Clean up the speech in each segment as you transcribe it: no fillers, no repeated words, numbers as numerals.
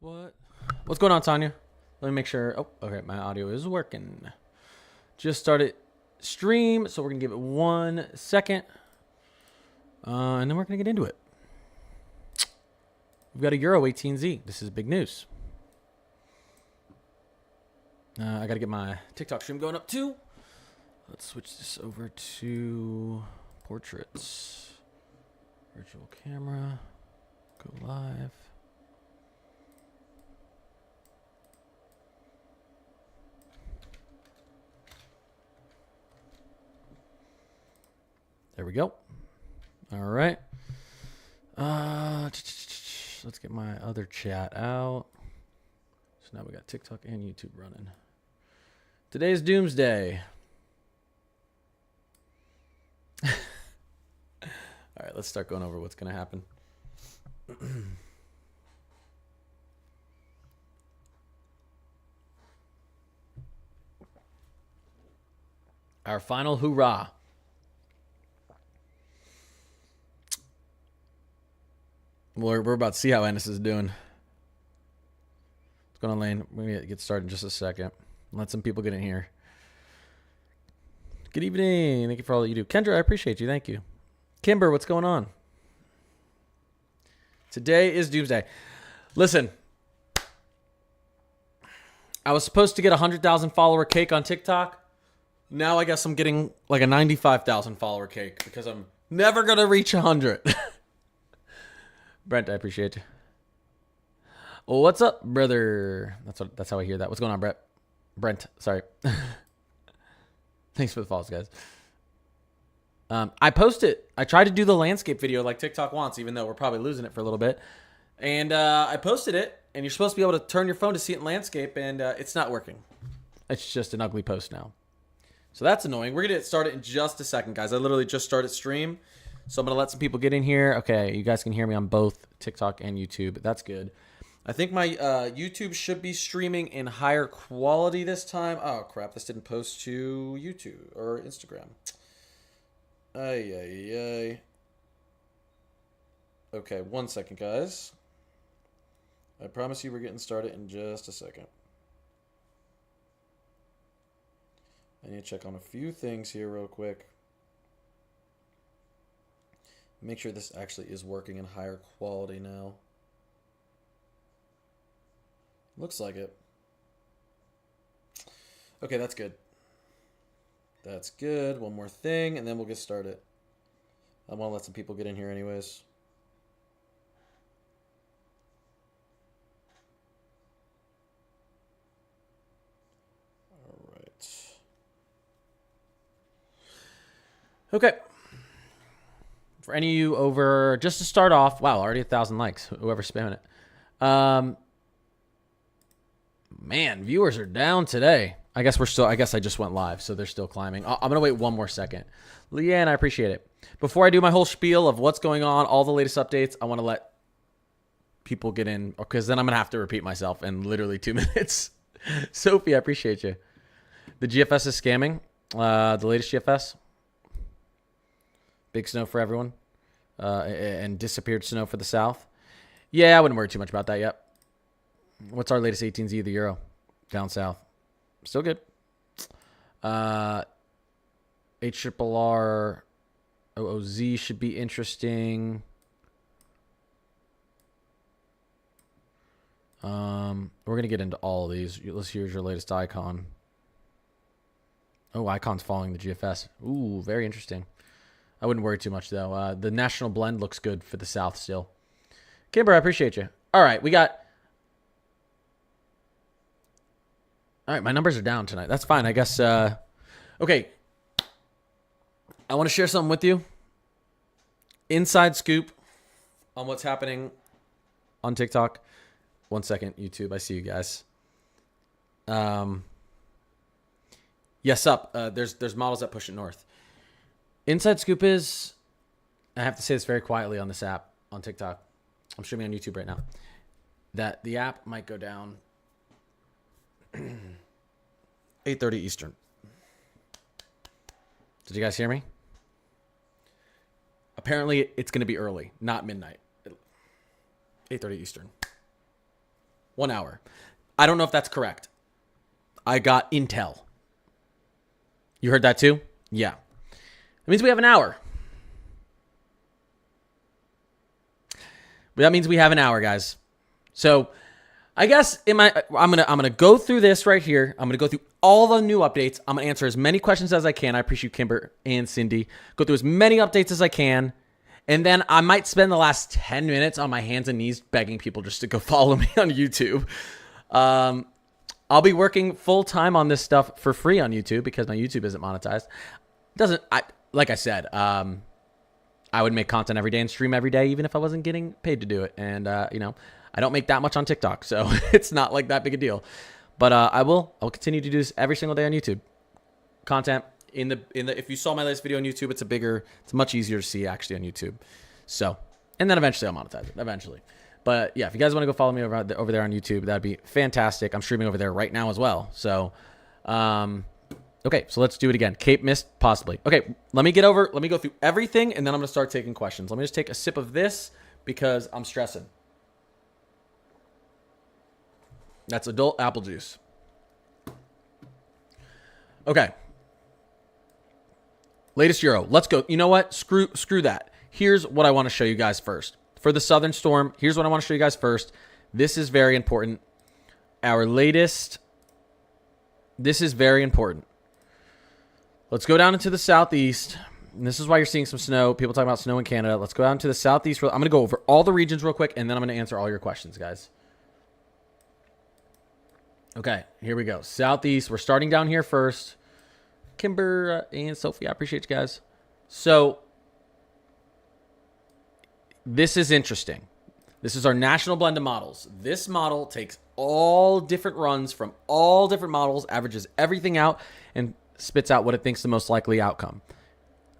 What's going on, Tanya? Let me make sure. Oh, okay, my audio is working. Just started stream, so we're gonna give it 1 second, and then we're gonna get into it. We've got a Euro 18Z. This is big news. I gotta get my TikTok stream going up too. Let's switch this over to portraits. Virtual camera. Go live. There we go. All right. Let's get my other chat out. So now we got TikTok and YouTube running. Today's Doomsday. All right, let's start going over what's going to happen. Our final hoorah. We're about to see how Ennis is doing. What's going on, Lane? We're going to get started in just a second. Let some people get in here. Good evening. Thank you for all that you do. Kendra, I appreciate you. Thank you. Kimber, what's going on? Today is Doomsday. Listen, I was supposed to get a 100,000 follower cake on TikTok. Now I guess I'm getting like a 95,000 follower cake because I'm never going to reach 100. Brent, I appreciate you. Well, what's up, brother? That's how I hear that. What's going on, Brett? Brent, sorry. Thanks for the follows, guys. I posted. I tried to do the landscape video like TikTok wants, even though we're probably losing it for a little bit. And I posted it, and you're supposed to be able to turn your phone to see it in landscape, and it's not working. It's just an ugly post now. So that's annoying. We're going to get started in just a second, guys. I literally just started stream. So I'm going to let some people get in here. Okay, you guys can hear me on both TikTok and YouTube. That's good. I think my YouTube should be streaming in higher quality this time. Oh, crap. This didn't post to YouTube or Instagram. Ay. Okay, 1 second, guys. I promise you we're getting started in just a second. I need to check on a few things here real quick. Make sure this actually is working in higher quality now. Looks like it. Okay, that's good. That's good. One more thing, and then we'll get started. I want to let some people get in here anyways. All right. Okay. For any of you over, just to start off, wow, already 1,000 likes. Whoever's spamming it. Man, viewers are down today. I guess I just went live, so they're still climbing. I'm going to wait 1 more second. Leanne, I appreciate it. Before I do my whole spiel of what's going on, all the latest updates, I want to let people get in, because then I'm going to have to repeat myself in literally 2 minutes. Sophie, I appreciate you. The GFS is scamming. The latest GFS. Big snow for everyone. And disappeared snow for the South. Yeah, I wouldn't worry too much about that yet. What's our latest 18Z of the Euro? Down south. Still good. HRRR OOZ should be interesting. We're going to get into all of these. Here's your latest icon. Oh, icon's following the GFS. Ooh, very interesting. I wouldn't worry too much, though. The national blend looks good for the South still. Kimber, I appreciate you. All right, we got... All right, my numbers are down tonight. That's fine, I guess. Okay. I want to share something with you. Inside scoop on what's happening on TikTok. 1 second, YouTube. I see you guys. Yes, up. There's models that push it north. Inside scoop is, I have to say this very quietly on this app, on TikTok. I'm streaming on YouTube right now. That the app might go down 8:30 Eastern. Did you guys hear me? Apparently, it's going to be early, not midnight. 8:30 Eastern. 1 hour. I don't know if that's correct. I got intel. You heard that too? Yeah. It means we have an hour. That means we have an hour, guys. So I guess I'm gonna go through this right here. I'm gonna go through all the new updates. I'm gonna answer as many questions as I can. I appreciate Kimber and Cindy. Go through as many updates as I can. And then I might spend the last 10 minutes on my hands and knees begging people just to go follow me on YouTube. I'll be working full time on this stuff for free on YouTube because my YouTube isn't monetized. Like I said, I would make content every day and stream every day, even if I wasn't getting paid to do it. And, I don't make that much on TikTok, so it's not like that big a deal. But I'll continue to do this every single day on YouTube. Content if you saw my latest video on YouTube, it's much easier to see actually on YouTube. So, and then eventually I'll monetize it eventually. But yeah, if you guys want to go follow me over there on YouTube, that'd be fantastic. I'm streaming over there right now as well. So, okay, so let's do it again. Cape Mist, possibly. Okay, let me go through everything, and then I'm going to start taking questions. Let me just take a sip of this because I'm stressing. That's adult apple juice. Okay. Latest Euro. Let's go. You know what? Screw that. Here's what I want to show you guys first. For the Southern Storm, here's what I want to show you guys first. This is very important. This is very important. Let's go down into the southeast. And this is why you're seeing some snow. People talking about snow in Canada. Let's go down to the southeast. I'm going to go over all the regions real quick, and then I'm going to answer all your questions, guys. Okay, here we go. Southeast. We're starting down here first. Kimber and Sophie, I appreciate you guys. So, this is interesting. This is our national blend of models. This model takes all different runs from all different models, averages everything out, and spits out what it thinks the most likely outcome.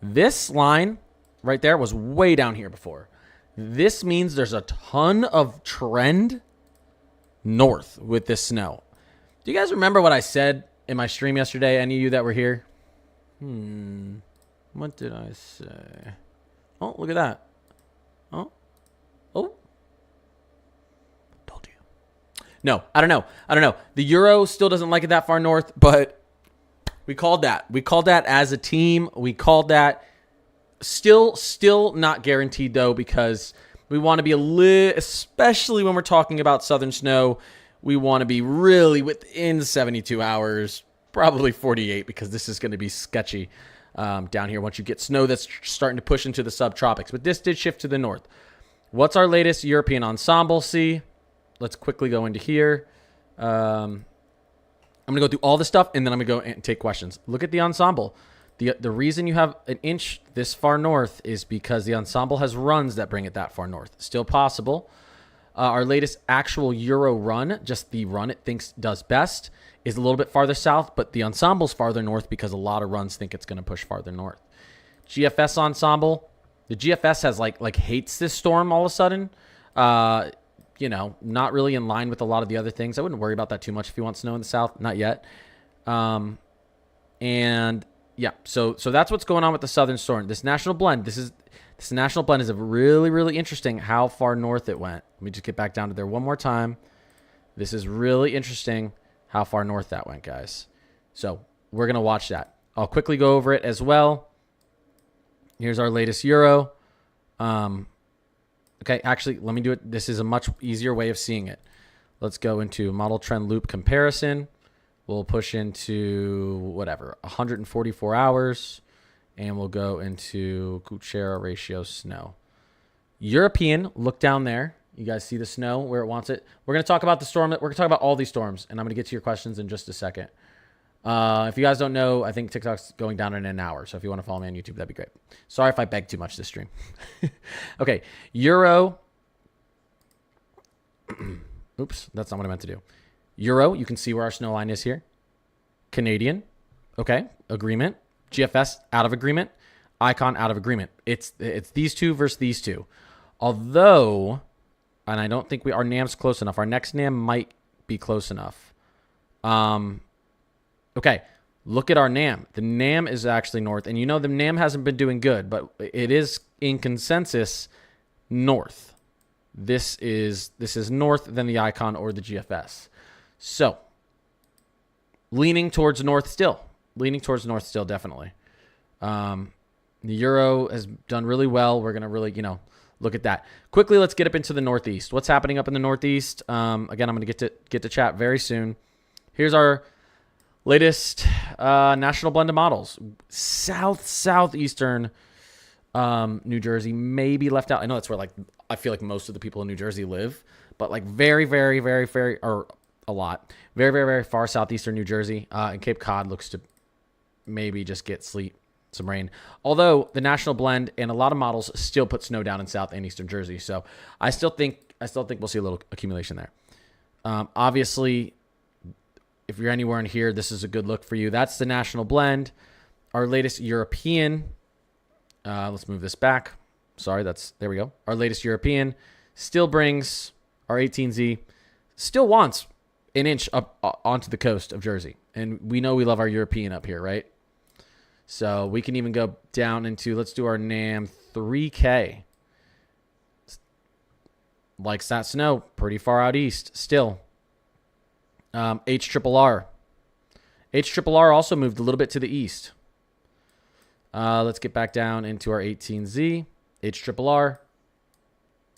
This line right there was way down here before. This means there's a ton of trend north with this snow. Do you guys remember what I said in my stream yesterday? Any of you that were here? What did I say? Oh, look at that. Oh. Told you. No, I don't know. The Euro still doesn't like it that far north, but we called that. We called that as a team. We called that. Still not guaranteed though, because we want to be especially when we're talking about southern snow, we want to be really within 72 hours, probably 48, because this is going to be sketchy down here once you get snow that's starting to push into the subtropics. But this did shift to the north. What's our latest European ensemble see? Let's quickly go into here. I'm going to go through all this stuff, and then I'm going to go and take questions. Look at the ensemble. The reason you have an inch this far north is because the ensemble has runs that bring it that far north. Still possible. Our latest actual Euro run, just the run it thinks does best, is a little bit farther south, but the ensemble's farther north because a lot of runs think it's going to push farther north. GFS ensemble, the GFS has like hates this storm all of a sudden. Not really in line with a lot of the other things. I wouldn't worry about that too much if you want snow in the south, not yet. And yeah, so that's what's going on with the southern storm. This national blend, this national blend is really, really interesting how far north it went. Let me just get back down to there one more time. This is really interesting how far north that went, guys. So we're going to watch that. I'll quickly go over it as well. Here's our latest Euro. Okay, actually, let me do it. This is a much easier way of seeing it. Let's go into model trend loop comparison. We'll push into whatever, 144 hours. And we'll go into Kuchera ratio snow. European, look down there. You guys see the snow where it wants it. We're going to talk about the storm. We're going to talk about all these storms, and I'm going to get to your questions in just a second. If you guys don't know, I think TikTok's going down in an hour. So if you want to follow me on YouTube, that'd be great. Sorry if I beg too much this stream. Okay, Euro. Oops, that's not what I meant to do. Euro, you can see where our snow line is here. Canadian, okay, agreement. GFS out of agreement, Icon out of agreement. It's these two versus these two. Although, and I don't think our NAM's close enough. Our next NAM might be close enough. Okay, look at our NAM. The NAM is actually north, and the NAM hasn't been doing good, but it is in consensus north. This is north than the icon or the GFS. So leaning towards north still. Definitely. The euro has done really well. We're going to really, look at that. Quickly, let's get up into the Northeast. What's happening up in the Northeast? Again, I'm going to get to chat very soon. Here's our latest national blend of models. Southeastern New Jersey may be left out. I know that's where I feel like most of the people in New Jersey live, but very, very, very, very, or a lot, very, very, very far southeastern New Jersey, and Cape Cod looks to maybe just get sleet, some rain. Although the national blend and a lot of models still put snow down in South and Eastern Jersey, so I still think we'll see a little accumulation there. Obviously, if you're anywhere in here, this is a good look for you. That's the national blend. Our latest European. Let's move this back. Sorry, there we go. Our latest European still brings our 18Z, still wants an inch up onto the coast of Jersey. And we know we love our European up here, right? So we can even go down into, let's do our NAM 3K. Likes that snow, pretty far out east still. HRRR. HRRR also moved a little bit to the east. Let's get back down into our 18Z. HRRR.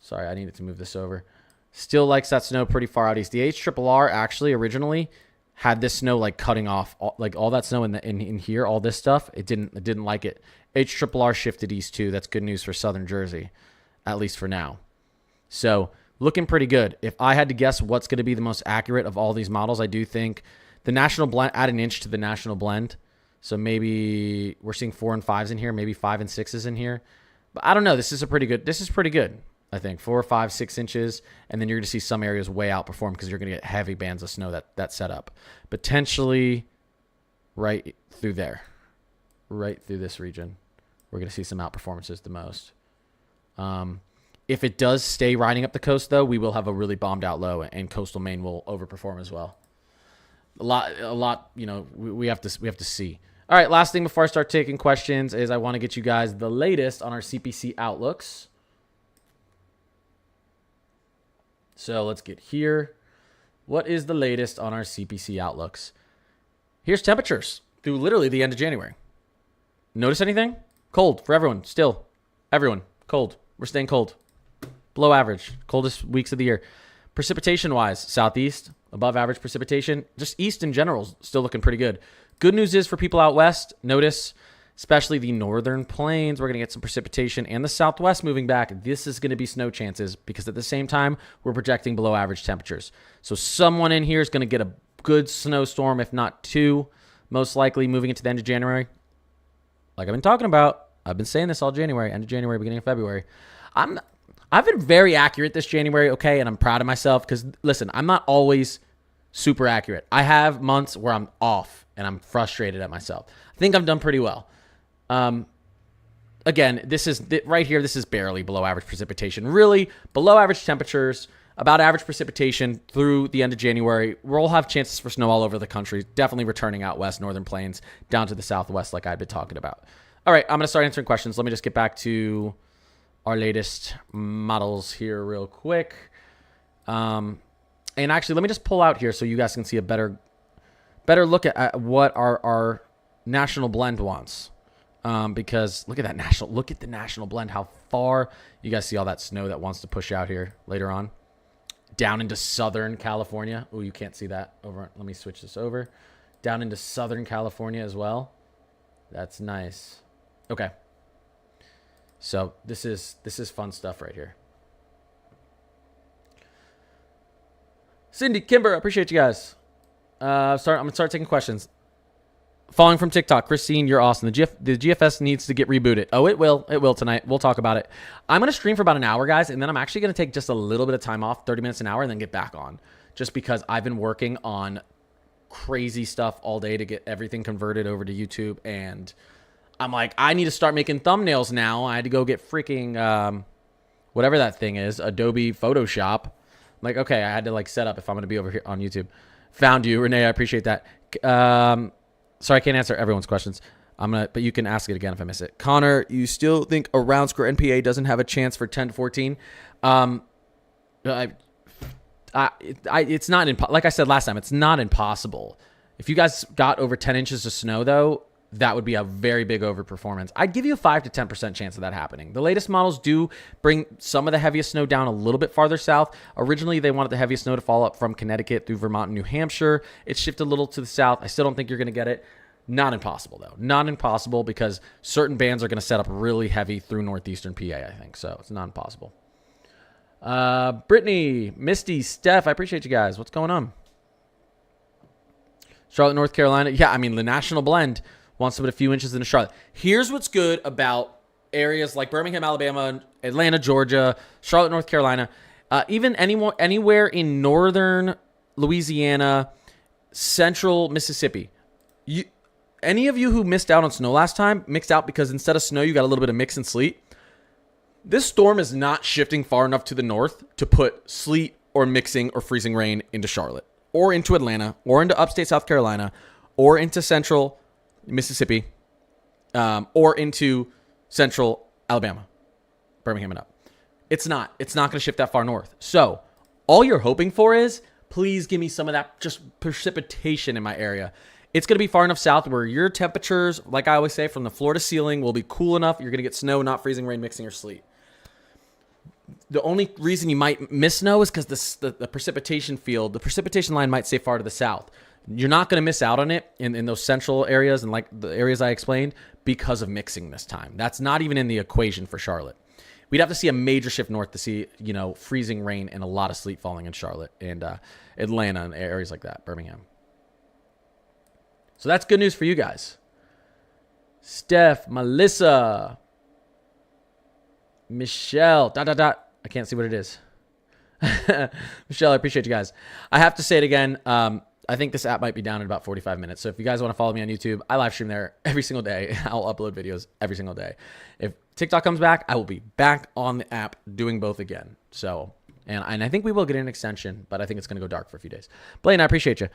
Sorry, I needed to move this over. Still likes that snow pretty far out east. The HRRR actually originally had this snow cutting off all that snow in here, all this stuff. It didn't like it. HRRR shifted east too. That's good news for Southern Jersey, at least for now. So looking pretty good. If I had to guess what's going to be the most accurate of all these models, I do think the national blend, add an inch to the national blend. So maybe we're seeing 4 and 5s in here, maybe 5 and 6s in here. But I don't know. This is pretty good. I think 4, 5, 6 inches. And then you're going to see some areas way outperform because you're going to get heavy bands of snow that set up. Potentially right through there. Right through this region. We're going to see some outperformances the most. If it does stay riding up the coast, though, we will have a really bombed out low, and coastal Maine will overperform as well. A lot. We have to see. All right, last thing before I start taking questions is I want to get you guys the latest on our CPC outlooks. So let's get here. What is the latest on our CPC outlooks? Here's temperatures through literally the end of January. Notice anything? Cold for everyone. Still, everyone cold. We're staying cold. Below average. Coldest weeks of the year. Precipitation-wise, southeast, above average precipitation. Just east in general, still looking pretty good. Good news is for people out west, notice, especially the northern plains, we're going to get some precipitation, and the southwest moving back. This is going to be snow chances because at the same time, we're projecting below average temperatures. So someone in here is going to get a good snowstorm, if not 2, most likely moving into the end of January. Like I've been talking about, I've been saying this all January, end of January, beginning of February. I've been very accurate this January, okay, and I'm proud of myself because, listen, I'm not always super accurate. I have months where I'm off and I'm frustrated at myself. I think I've done pretty well. Again, this is right here. This is barely below average precipitation. Really, below average temperatures, about average precipitation through the end of January. We'll have chances for snow all over the country, definitely returning out west, northern plains, down to the southwest like I've been talking about. All right, I'm going to start answering questions. Let me just get back to our latest models here real quick. And actually, let me just pull out here so you guys can see a better look at what our national blend wants. Because look at the national blend, how far you guys see all that snow that wants to push out here later on down into Southern California. Oh, you can't see that over. Let me switch this over down into Southern California as well. That's nice. Okay. So this is fun stuff right here. Cindy, Kimber, I appreciate you guys. I'm gonna start taking questions. Following from TikTok, Christine, you're awesome. The GFS needs to get rebooted. Oh, it will. It will tonight. We'll talk about it. I'm going to stream for about an hour, guys, and then I'm actually going to take just a little bit of time off, 30 minutes, an hour, and then get back on. Just because I've been working on crazy stuff all day to get everything converted over to YouTube, and I'm like, I need to start making thumbnails now. I had to go get freaking whatever that thing is, Adobe Photoshop. I'm like, okay, I had to set up if I'm going to be over here on YouTube. Found you, Renee. I appreciate that. Sorry, I can't answer everyone's questions. But you can ask it again if I miss it. Connor, you still think a round square NPA doesn't have a chance for 10 to 14? It's not like I said last time. It's not impossible. If you guys got over 10 inches of snow, though, that would be a very big overperformance. I'd give you a 5 to 10% chance of that happening. The latest models do bring some of the heaviest snow down a little bit farther south. Originally, they wanted the heaviest snow to fall up from Connecticut through Vermont and New Hampshire. It shifted a little to the south. I still don't think you're going to get it. Not impossible, though. Not impossible, because certain bands are going to set up really heavy through northeastern PA, I think. So it's not impossible. Brittany, Misty, Steph, I appreciate you guys. What's going on? Charlotte, North Carolina. Yeah, I mean, the national blend wants to put a few inches into Charlotte. Here's what's good about areas like Birmingham, Alabama, Atlanta, Georgia, Charlotte, North Carolina, even anywhere in northern Louisiana, central Mississippi. Any of you who missed out on snow last time, mixed out because instead of snow, you got a little bit of mix and sleet. This storm is not shifting far enough to the north to put sleet or mixing or freezing rain into Charlotte or into Atlanta or into upstate South Carolina or into central Mississippi or into central Alabama, Birmingham and up. It's not going to shift that far north. So all you're hoping for is, please give me some of that just precipitation in my area. It's going to be far enough south where your temperatures, like I always say, from the floor to ceiling will be cool enough. You're going to get snow, not freezing rain, mixing, or sleet. The only reason you might miss snow is because the precipitation field, the precipitation line might stay far to the south. You're not going to miss out on it in those central areas and like the areas I explained because of mixing this time. That's not even in the equation for Charlotte. We'd have to see a major shift north to see, freezing rain and a lot of sleet falling in Charlotte and Atlanta and areas like that, Birmingham. So that's good news for you guys. Steph, Melissa, Michelle, ... I can't see what it is. Michelle, I appreciate you guys. I have to say it again. I think this app might be down in about 45 minutes. So if you guys want to follow me on YouTube, I live stream there every single day. I'll upload videos every single day. If TikTok comes back, I will be back on the app doing both again. So, and I think we will get an extension, but I think it's going to go dark for a few days. Blaine, I appreciate you.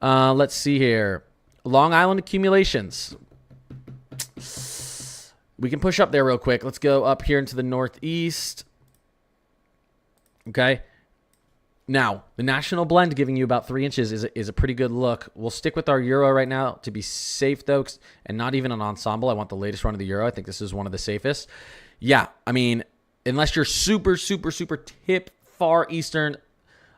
Let's see here. Long Island accumulations. We can push up there real quick. Let's go up here into the northeast. Okay. Now, the national blend giving you about 3 inches is a pretty good look. We'll stick with our Euro right now to be safe, though, and not even an ensemble. I want the latest run of the Euro. I think this is one of the safest. Yeah, I mean, unless you're super, super, super tip far eastern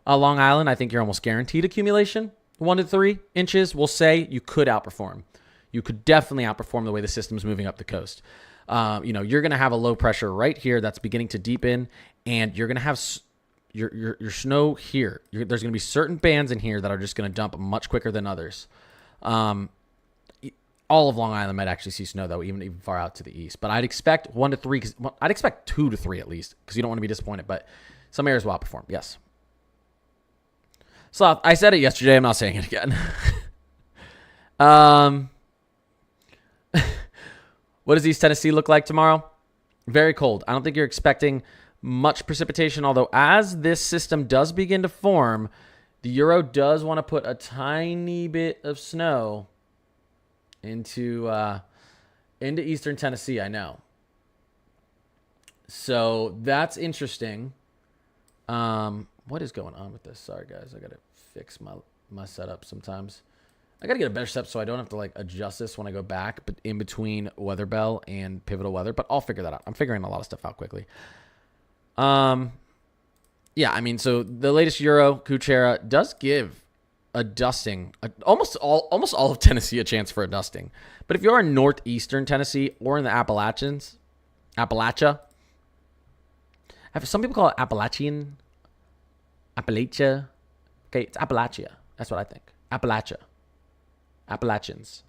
Long Island, I think you're almost guaranteed accumulation. 1 to 3 inches, we'll say you could outperform. You could definitely outperform the way the system's moving up the coast. You're going to have a low pressure right here that's beginning to deepen, and you're going to have your snow here. There's going to be certain bands in here that are just going to dump much quicker than others. All of Long Island might actually see snow, though, even far out to the east. But I'd expect 1 to 3. I'd expect 2 to 3 at least, because you don't want to be disappointed. But some areas will outperform. Yes. So I said it yesterday. I'm not saying it again. What does East Tennessee look like tomorrow? Very cold. I don't think you're expecting much precipitation, although as this system does begin to form, the Euro does want to put a tiny bit of snow into eastern Tennessee, I know. So that's interesting. What is going on with this? Sorry, guys. I got to fix my setup sometimes. I got to get a better setup so I don't have to adjust this when I go back but in between Weather Bell and Pivotal Weather, but I'll figure that out. I'm figuring a lot of stuff out quickly. Yeah, I mean, so the latest Euro Kuchera does give a dusting, almost all of Tennessee a chance for a dusting. But if you're in northeastern Tennessee or in the Appalachians, Appalachia, some people call it Appalachian, Appalachia. Okay, it's Appalachia. That's what I think. Appalachia. Appalachians.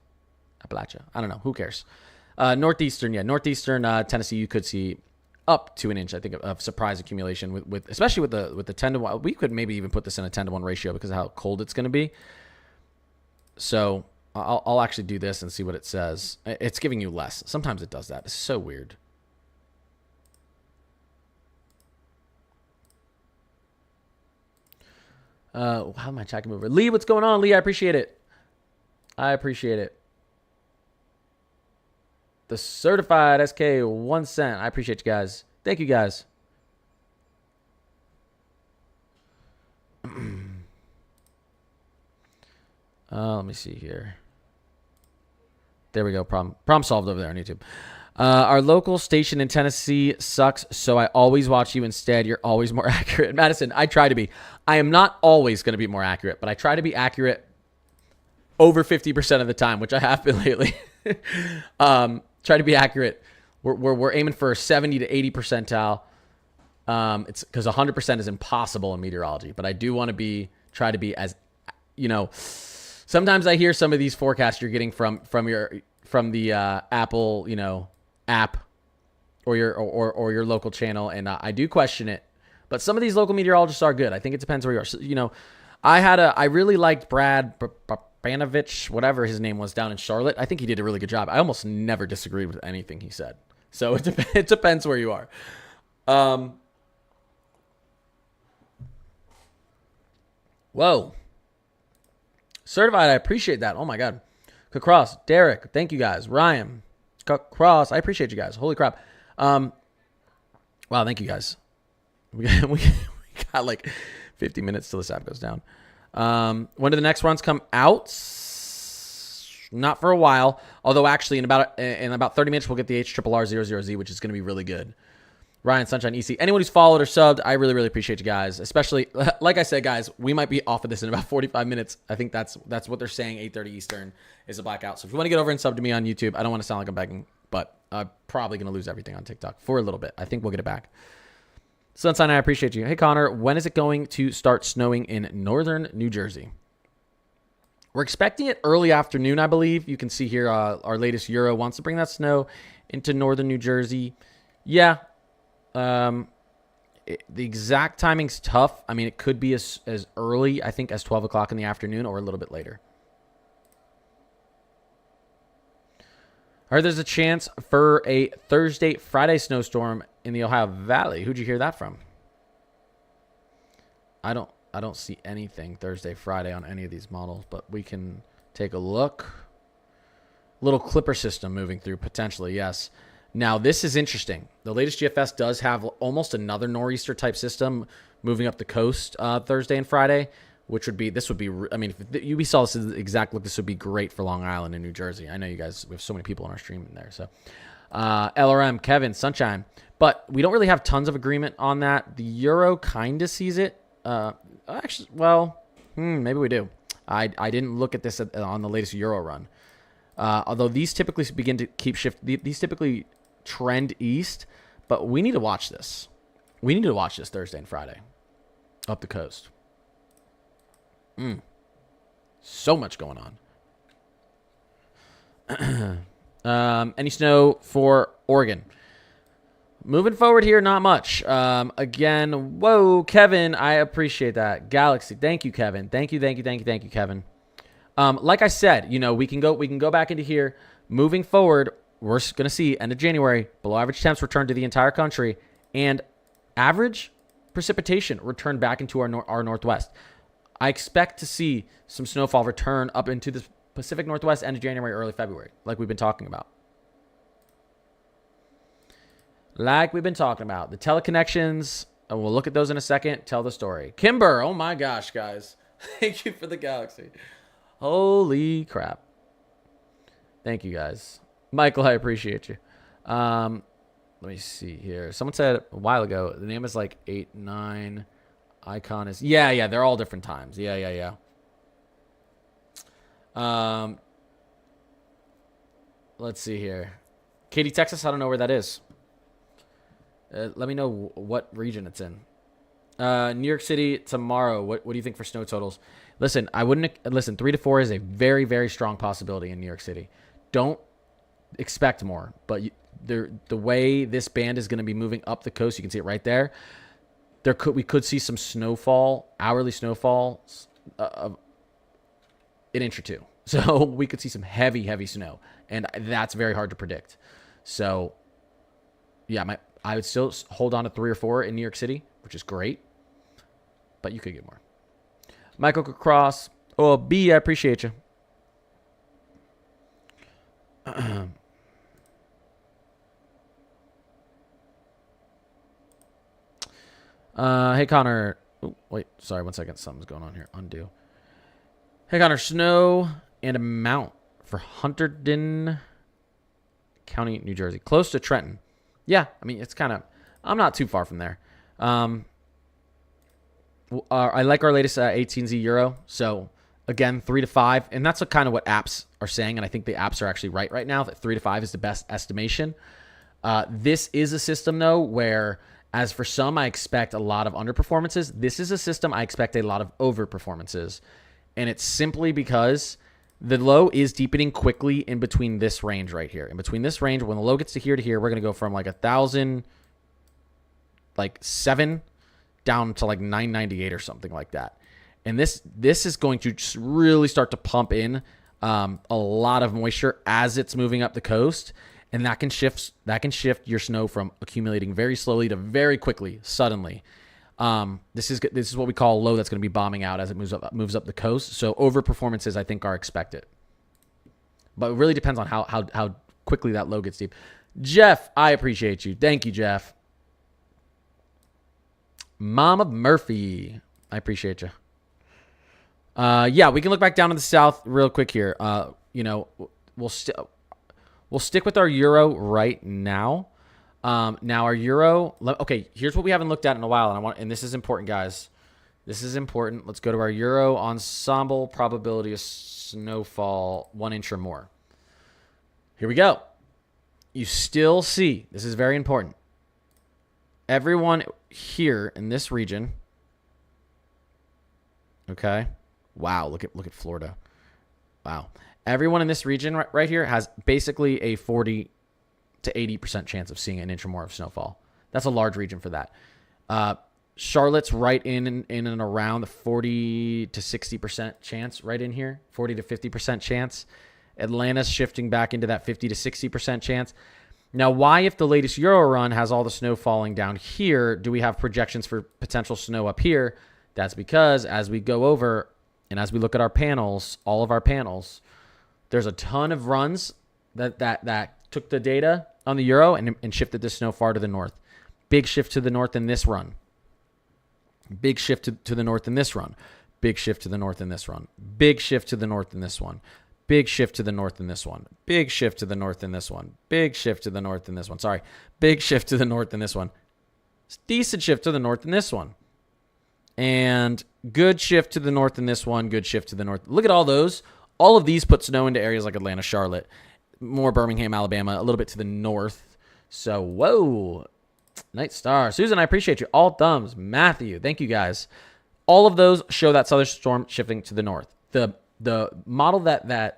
Appalachia. I don't know. Who cares? Northeastern Tennessee, you could see up to an inch, I think, of surprise accumulation with especially with the 10 to 1. We could maybe even put this in a 10 to 1 ratio because of how cold it's going to be. So I'll actually do this and see what it says. It's giving you less. Sometimes it does that. It's so weird. How am I tracking over? Lee, what's going on? Lee, I appreciate it. The certified SK 1 cent. I appreciate you guys. Thank you guys. Let me see here. There we go. Problem solved over there on YouTube. Our local station in Tennessee sucks, so I always watch you instead. You're always more accurate. Madison, I try to be. I am not always going to be more accurate, but I try to be accurate over 50% of the time, which I have been lately. Try to be accurate. We're aiming for a 70 to 80 percentile. It's because 100% is impossible in meteorology, but I do want to try to be as, sometimes I hear some of these forecasts you're getting from the Apple, app or your local channel, and I do question it. But some of these local meteorologists are good. I think it depends where you are. So, I really liked Brad Banovich, whatever his name was, down in Charlotte. I think he did a really good job. I almost never disagreed with anything he said. So it depends where you are. Whoa. Certified, I appreciate that. Oh my God. Cross, Derek, thank you guys. Ryan, Cross, I appreciate you guys. Holy crap. Wow, thank you guys. We got like 50 minutes till this app goes down. When do the next runs come out? Not for a while. Although actually in about 30 minutes we'll get the HRRR00Z, which is going to be really good. Ryan, Sunshine, EC. Anyone who's followed or subbed, I really, really appreciate you guys. Especially, like I said, guys, we might be off of this in about 45 minutes. I think that's what they're saying. 8:30 Eastern is a blackout. So if you want to get over and sub to me on YouTube, I don't want to sound like I'm begging, but I'm probably going to lose everything on TikTok for a little bit. I think we'll get it back. Sunshine, I appreciate you. Hey, Connor, when is it going to start snowing in northern New Jersey? We're expecting it early afternoon, I believe. You can see here our latest Euro wants to bring that snow into northern New Jersey. Yeah. The exact timing's tough. I mean, it could be as early, I think, as 12 o'clock in the afternoon or a little bit later. I heard there's a chance for a Thursday, Friday snowstorm in the Ohio Valley. Who'd you hear that from? I don't see anything Thursday, Friday on any of these models, but we can take a look. Little clipper system moving through, potentially, yes. Now, this is interesting. The latest GFS does have almost another nor'easter type system moving up the coast Thursday and Friday, which would be, I mean, if you saw this exact look, this would be great for Long Island and New Jersey. I know you guys, we have so many people on our stream in there. So, LRM, Kevin, Sunshine. But we don't really have tons of agreement on that. The Euro kind of sees it. Actually, well, maybe we do. I didn't look at this on the latest Euro run. Although these typically begin to keep shift. These typically trend east, but we need to watch this. We need to watch this Thursday and Friday up the coast. So much going on. Any snow for Oregon? Moving forward here, not much. Again, whoa, Kevin, I appreciate that. Galaxy, thank you, Kevin. Thank you, Kevin. Like I said, we can go back into here. Moving forward, we're going to see end of January, below average temps return to the entire country, and average precipitation return back into our Northwest. I expect to see some snowfall return up into the Pacific Northwest end of January, early February, like we've been talking about. The Teleconnections, and we'll look at those in a second. Tell the story. Kimber, oh my gosh, guys. Thank you for the Galaxy. Holy crap. Thank you, guys. Michael, I appreciate you. Let me see here. Someone said a while ago, the name is like 8-9. Icon is... Yeah, they're all different times. Yeah. Let's see here. Katy, Texas, I don't know where that is. Let me know what region it's in. New York City tomorrow. What do you think for snow totals? Listen, 3 to 4 is a very, very strong possibility in New York City. Don't expect more, but the way this band is going to be moving up the coast, you can see it right there. We could see some snowfall, hourly snowfall, of an inch or two. So we could see some heavy, heavy snow, and that's very hard to predict. So, yeah, I would still hold on to 3 or 4 in New York City, which is great, but you could get more. Michael Cross, B, I appreciate you. Hey, Connor. Ooh, wait, sorry, 1 second. Something's going on here. Undo. Hey, Connor, snow and amount for Hunterdon County, New Jersey. Close to Trenton. Yeah, I mean, it's kind of, I'm not too far from there. I like our latest 18Z Euro. So, again, 3 to 5. And that's kind of what apps are saying. And I think the apps are actually right now that 3 to 5 is the best estimation. This is a system, though, where as for some, I expect a lot of underperformances. This is a system I expect a lot of overperformances. And it's simply because the low is deepening quickly in between this range right here. In between this range, when the low gets to here, we're going to go from like 1,000, like 7 down to like 998 or something like that. And this is going to just really start to pump in a lot of moisture as it's moving up the coast. And that can shift your snow from accumulating very slowly to very quickly, suddenly. This is what we call a low that's going to be bombing out as it moves up the coast. So over performances, I think, are expected. But it really depends on how quickly that low gets deep. Jeff, I appreciate you. Thank you, Jeff. Mama Murphy, I appreciate you. Yeah, we can look back down to the south real quick here. We'll stick with our euro right now. Now our euro. Okay, here's what we haven't looked at in a while, and this is important, guys. This is important. Let's go to our euro ensemble probability of snowfall 1 inch or more. Here we go. You still see, this is very important. Everyone here in this region. Okay. Wow, look at Florida. Wow. Everyone in this region right here has basically a 40 to 80% chance of seeing an inch or more of snowfall. That's a large region for that. Charlotte's right in and around the 40 to 60% chance right in here. 40 to 50% chance. Atlanta's shifting back into that 50 to 60% chance. Now, why, if the latest Euro run has all the snow falling down here, do we have projections for potential snow up here? That's because as we go over and as we look at our panels, all of our panels, there's a ton of runs that took the data on the Euro and shifted the snow far to the north. Big shift to the north in this run. Big shift to the north in this run. Big shift to the north in this run. Big shift to the north in this one. Big shift to the north in this one. Big shift to the north in this one. Big shift to the north in this one. Sorry. Big shift to the north in this one. Decent shift to the north in this one. And good shift to the north in this one. Good shift to the north. Look at all those. All of these put snow into areas like Atlanta, Charlotte, more Birmingham, Alabama, a little bit to the north. So, whoa. Night star. Susan, I appreciate you. All thumbs. Matthew, thank you guys. All of those show that southern storm shifting to the north. The model the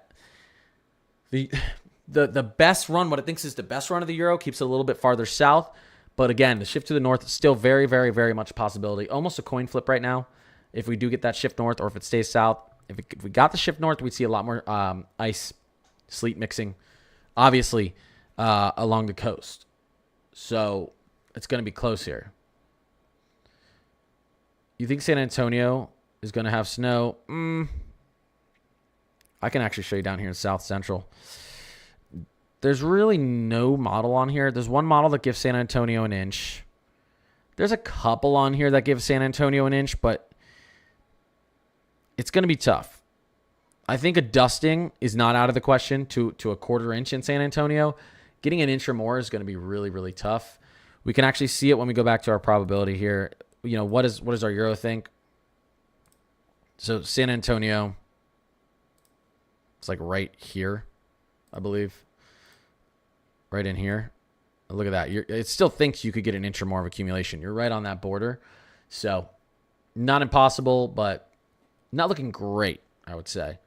best run, what it thinks is the best run of the Euro, keeps it a little bit farther south. But again, the shift to the north is still very, very, very much a possibility. Almost a coin flip right now. If we do get that shift north or if it stays south. If we got the shift north, we'd see a lot more ice, sleet mixing, obviously, along the coast. So it's going to be close here. You think San Antonio is going to have snow? I can actually show you down here in South Central. There's really no model on here. There's one model that gives San Antonio an inch. There's a couple on here that give San Antonio an inch, but it's going to be tough. I think a dusting is not out of the question to a 1/4 inch in San Antonio. Getting an inch or more is going to be really, really tough. We can actually see it when we go back to our probability here. You know, what does our Euro think? So San Antonio, it's like right here, I believe. Right in here. Look at that. It still thinks you could get an inch or more of accumulation. You're right on that border. So not impossible, but not looking great, I would say.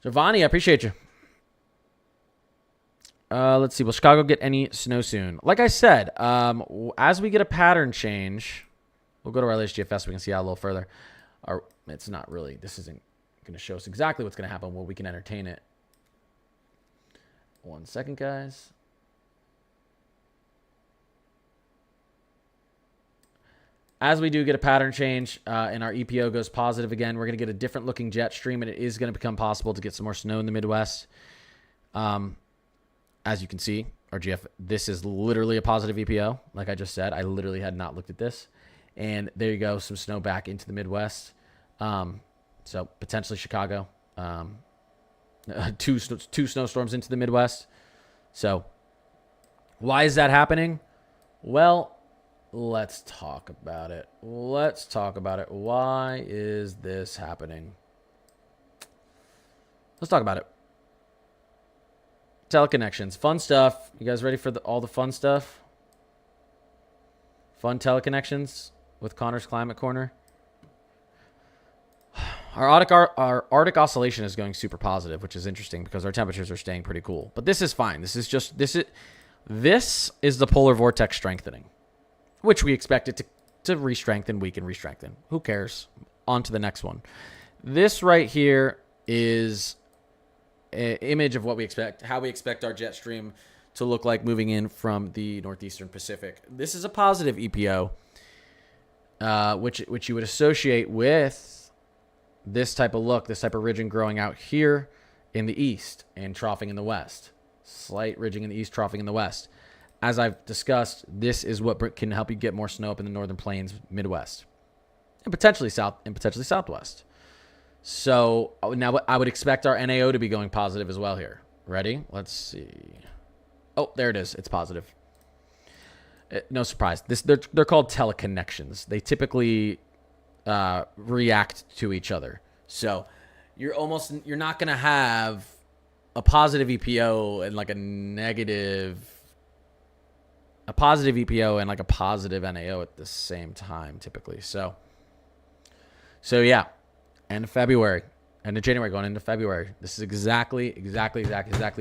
Giovanni, I appreciate you. Let's see. Will Chicago get any snow soon? Like I said, as we get a pattern change, we'll go to our latest GFS so we can see out a little further. It's not really. This isn't going to show us exactly what's going to happen. Well, we can entertain it. 1 second, guys. As we do get a pattern change and our EPO goes positive again, we're going to get a different looking jet stream, and it is going to become possible to get some more snow in the Midwest. As you can see, our this is literally a positive EPO. Like I just said, I literally had not looked at this. And there you go, some snow back into the Midwest. So potentially Chicago. Two snowstorms into the Midwest. So why is that happening? Well, let's talk about it. Why is this happening? Let's talk about it. Teleconnections. Fun stuff. You guys ready for all the fun stuff? Fun teleconnections with Connor's Climate Corner. Our Arctic oscillation is going super positive, which is interesting because our temperatures are staying pretty cool. But this is fine. This is the polar vortex strengthening, which we expect it to re-strengthen, weaken, re-strengthen. Who cares? On to the next one. This right here is an image of what we expect, how we expect our jet stream to look like moving in from the northeastern Pacific. This is a positive EPO, which you would associate with this type of look, this type of ridging growing out here in the east and troughing in the west. Slight ridging in the east, troughing in the west. As I've discussed, this is what can help you get more snow up in the northern plains, Midwest, and potentially southwest. So now I would expect our NAO to be going positive as well here. Ready? Let's see. Oh, there it is. It's positive. No surprise. They're called teleconnections. They typically react to each other. So you're not going to have a positive EPO and like a positive EPO and like a positive NAO at the same time typically. So yeah, end of February, end of January going into February. This is exactly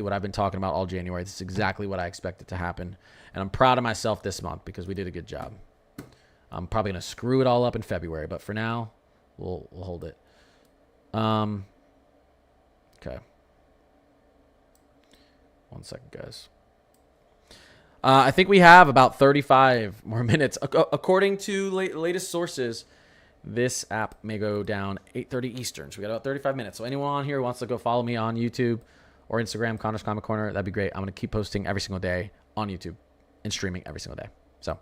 what I've been talking about all January. This is exactly what I expected to happen. And I'm proud of myself this month because we did a good job. I'm probably going to screw it all up in February, but for now, we'll hold it. Okay. 1 second, guys. I think we have about 35 more minutes. According to latest sources, this app may go down 8:30 Eastern. So we got about 35 minutes. So anyone on here who wants to go follow me on YouTube or Instagram, Connor's Climate Corner, that'd be great. I'm going to keep posting every single day on YouTube and streaming every single day. So,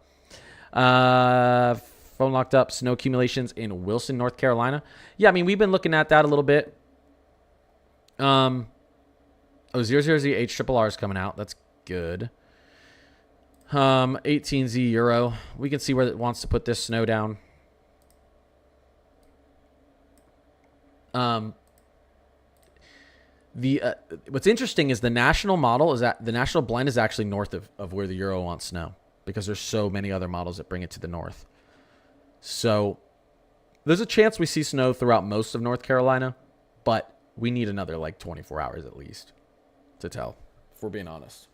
phone locked up, snow accumulations in Wilson, North Carolina. Yeah, I mean, we've been looking at that a little bit. 000 HRRR is coming out. That's good. 18Z Euro. We can see where it wants to put this snow down. What's interesting is the national model is that the national blend is actually north of where the Euro wants snow because there's so many other models that bring it to the north. So there's a chance we see snow throughout most of North Carolina, but we need another like 24 hours at least to tell, if we're being honest.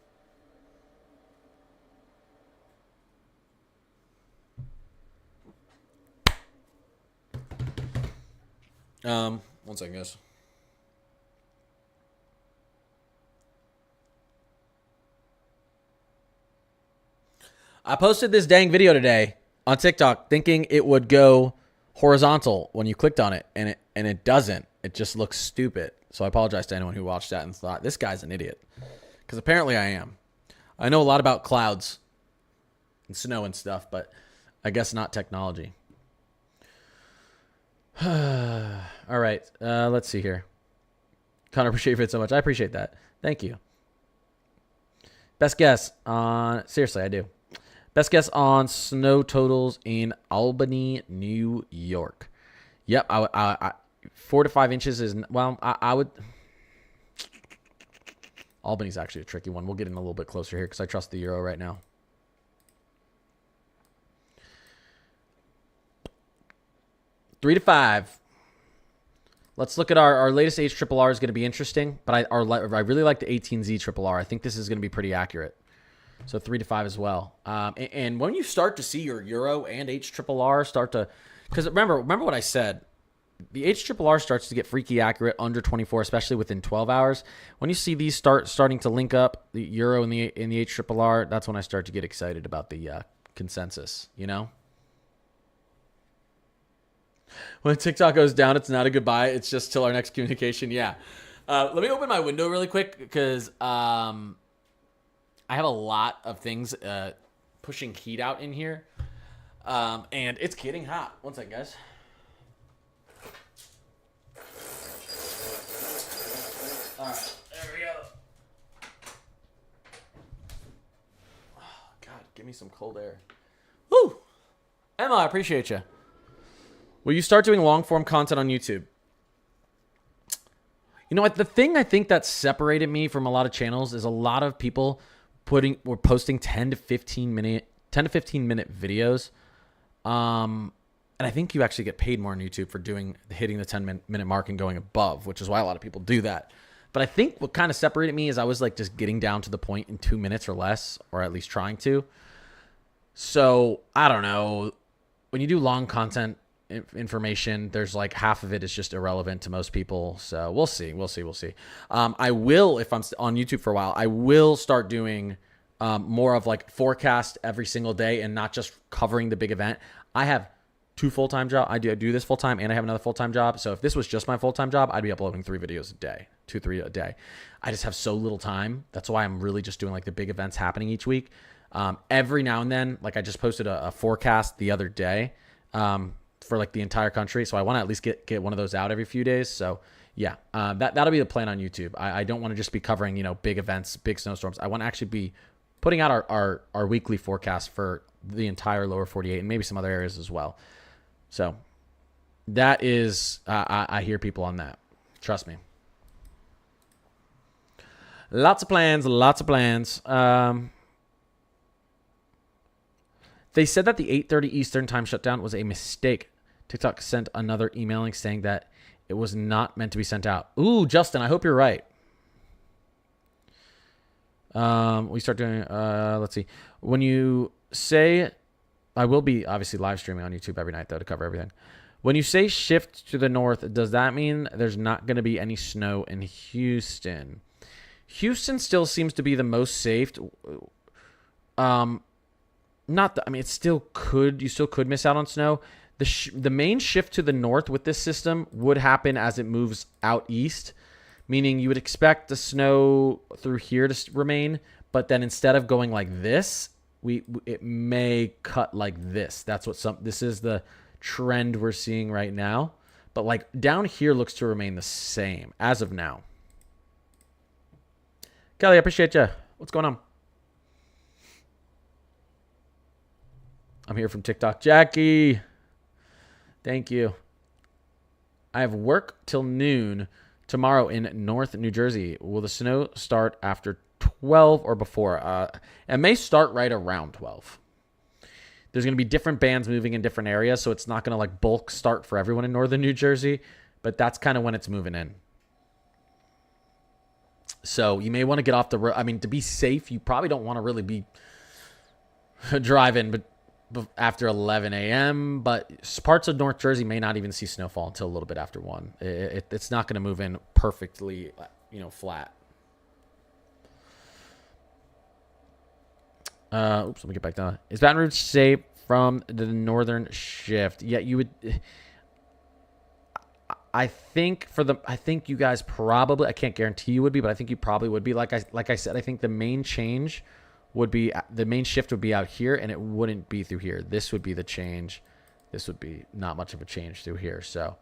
One second, guys. I posted this dang video today on TikTok thinking it would go horizontal when you clicked on it, and it doesn't. It just looks stupid. So I apologize to anyone who watched that and thought, this guy's an idiot. Because apparently I am. I know a lot about clouds and snow and stuff, but I guess not technology. All right. Let's see here. Connor, appreciate it so much. I appreciate that. Thank you. Best guess on... Seriously, I do. Best guess on snow totals in Albany, New York. Yep. I 4 to 5 inches is... Well, I would... Albany's actually a tricky one. We'll get in a little bit closer here because I trust the Euro right now. Three to 5. Let's look at our latest HRRR is going to be interesting, but I really like the 18Z RRR. I think this is going to be pretty accurate. So 3 to 5 as well. And when you start to see your Euro and HRRR start to, because remember what I said, the HRRR starts to get freaky accurate under 24, especially within 12 hours. When you see these starting to link up, the Euro and the HRRR, that's when I start to get excited about the consensus, you know? When TikTok goes down, it's not a goodbye. It's just till our next communication. Yeah. Let me open my window really quick because I have a lot of things pushing heat out in here. And it's getting hot. One second, guys. give me some cold air. Woo! Emma, I appreciate you. Will you start doing long form content on YouTube? You know what? The thing I think that separated me from a lot of channels is a lot of people were posting 10 to 15 minute videos. And I think you actually get paid more on YouTube for hitting the 10-minute mark and going above, which is why a lot of people do that. But I think what kind of separated me is I was like just getting down to the point in 2 minutes or less, or at least trying to. So I don't know. When you do long content information, there's like half of it is just irrelevant to most people. So we'll see. I will, if I'm on YouTube for a while, I will start doing more of like forecast every single day and not just covering the big event. I have 2 full-time jobs. I do this full-time and I have another full-time job. So if this was just my full-time job, I'd be uploading 3 videos a day, 2-3 a day. I just have so little time. That's why I'm really just doing like the big events happening each week. Every now and then, like I just posted a forecast the other day for like the entire country. So I want to at least get one of those out every few days. So yeah, that'll be the plan on YouTube. I don't want to just be covering, big events, big snowstorms. I want to actually be putting out our weekly forecast for the entire lower 48 and maybe some other areas as well. So that is, I hear people on that. Trust me. Lots of plans. They said that the 8:30 Eastern time shutdown was a mistake. TikTok sent another emailing saying that it was not meant to be sent out. Ooh, Justin, I hope you're right. We start doing, let's see. When you say, I will be obviously live streaming on YouTube every night though to cover everything. When you say shift to the north, does that mean there's not going to be any snow in Houston? Houston still seems to be the most safe. It still could. You still could miss out on snow. The main shift to the north with this system would happen as it moves out east, meaning you would expect the snow through here to remain, but then instead of going like this, it may cut like this. That's what this is the trend we're seeing right now. But like down here looks to remain the same as of now. Kelly, I appreciate you. What's going on? I'm here from TikTok. Jackie, thank you. I have work till noon tomorrow in North New Jersey. Will the snow start after 12 or before? It may start right around 12. There's going to be different bands moving in different areas, so it's not going to like bulk start for everyone in Northern New Jersey, but that's kind of when it's moving in. So you may want to get off the road. I mean, to be safe, you probably don't want to really be driving after 11 a.m., but parts of North Jersey may not even see snowfall until a little bit after 1. It's not going to move in perfectly, flat. Oops, let me get back down. Is Baton Rouge safe from the northern shift? Yeah, you would. I think you guys probably, I can't guarantee you would be, but I think you probably would be. Like I said, I think the main shift would be out here, and it wouldn't be through here. This would be the change. This would be not much of a change through here. So,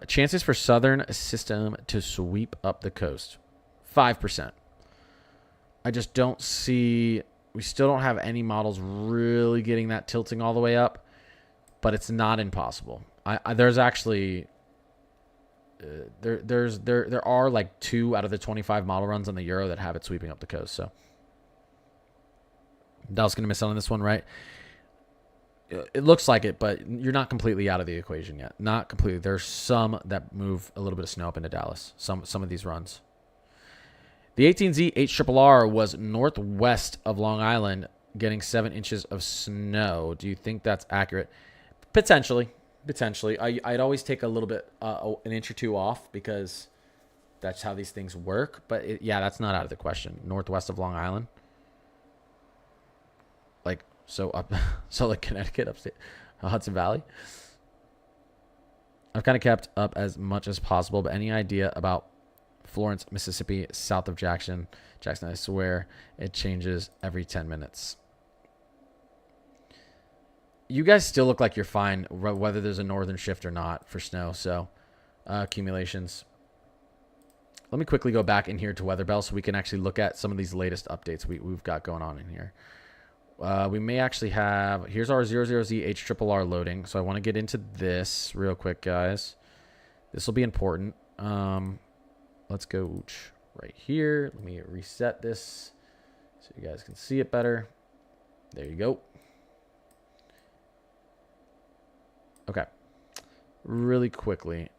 chances for southern system to sweep up the coast, 5%. I just don't see. We still don't have any models really getting that tilting all the way up, but it's not impossible. There's actually there are like 2 out of the 25 model runs on the Euro that have it sweeping up the coast. So Dallas gonna miss out on this one, right? It looks like it, but you're not completely out of the equation yet. Not completely. There's some that move a little bit of snow up into Dallas. Some of these runs. The 18Z HRRR was northwest of Long Island, getting 7 inches of snow. Do you think that's accurate? Potentially. I'd always take a little bit, an inch or 2 off, because that's how these things work. But yeah, that's not out of the question. Northwest of Long Island, like like Connecticut, upstate, Hudson Valley. I've kind of kept up as much as possible, but any idea about Florence, Mississippi, south of Jackson, I swear it changes every 10 minutes. You guys still look like you're fine, whether there's a northern shift or not for snow. So, accumulations. Let me quickly go back in here to Weather Bell so we can actually look at some of these latest updates we've got going on in here. We may actually have... Here's our 00Z HRRR loading. So I want to get into this real quick, guys. This will be important. Let's go right here. Let me reset this so you guys can see it better. There you go. Okay. Really quickly.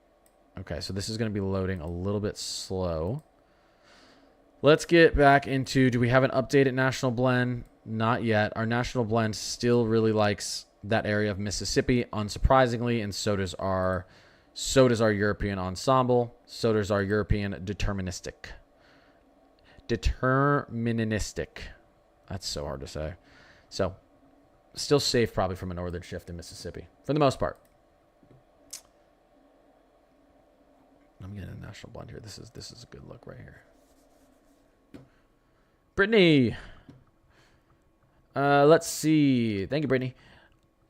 Okay, so this is going to be loading a little bit slow. Let's get back into... Do we have an updated national blend? Not yet. Our national blend still really likes that area of Mississippi, unsurprisingly, and so does our European ensemble. So does our European deterministic. That's so hard to say. So, still safe probably from a northern shift in Mississippi, for the most part. I'm getting a national blend here. This is a good look right here. Brittany. Let's see. Thank you, Brittany.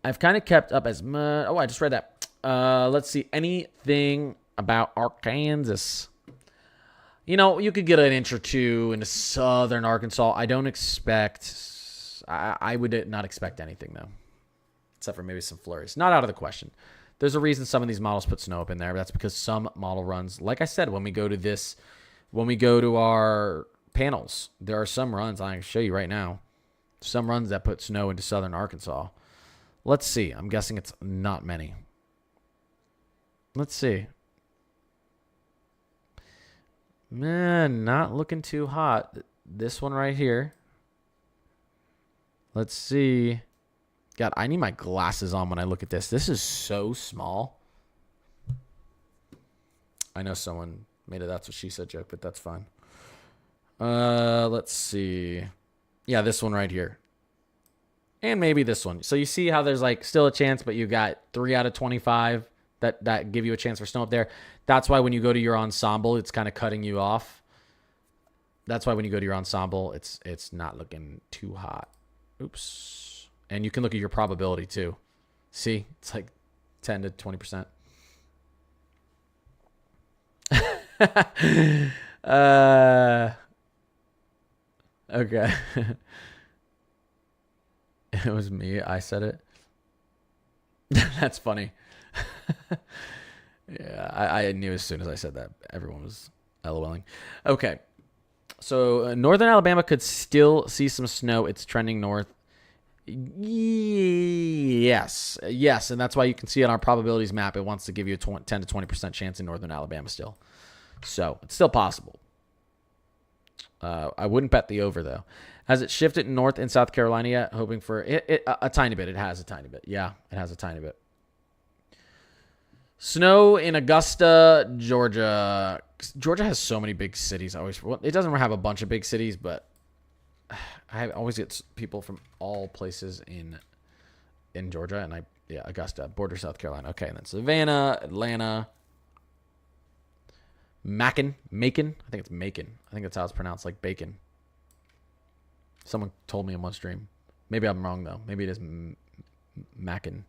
I've kind of kept up as much. Oh, I just read that. Let's see. Anything about Arkansas? You know, you could get an inch or two into southern Arkansas. I don't expect... I would not expect anything, though. Except for maybe some flurries. Not out of the question. There's a reason some of these models put snow up in there. That's because some model runs... Like I said, when we go to our panels, there are some runs, I can show you right now, some runs that put snow into southern Arkansas. Let's see. I'm guessing it's not many. Let's see. Man, not looking too hot. This one right here. Let's see. God, I need my glasses on when I look at this. This is so small. I know someone made a "that's what she said" joke, but that's fine. Let's see. Yeah, this one right here. And maybe this one. So you see how there's like still a chance, but you got 3 out of 25 that give you a chance for snow up there. That's why when you go to your ensemble, it's kind of cutting you off. That's why when you go to your ensemble, it's not looking too hot. Oops. And you can look at your probability too. See? It's like 10 to 20%. Okay. It was me. I said it. That's funny. Yeah, I knew as soon as I said that. Everyone was LOLing. Okay. So northern Alabama could still see some snow. It's trending north. Yes. Yes, and that's why you can see on our probabilities map, it wants to give you a 10 to 20% chance in northern Alabama still. So it's still possible. I wouldn't bet the over, though. Has it shifted north in South Carolina yet? Hoping for a tiny bit. It has a tiny bit. Yeah, it has a tiny bit. Snow in Augusta, Georgia. Georgia has so many big cities. It doesn't have a bunch of big cities, but I always get people from all places in Georgia, and Augusta, border South Carolina. Okay, and then Savannah, Atlanta, Macon. I think it's Macon. I think that's how it's pronounced, like bacon. Someone told me in one stream. Maybe I'm wrong, though. Maybe it is Macon.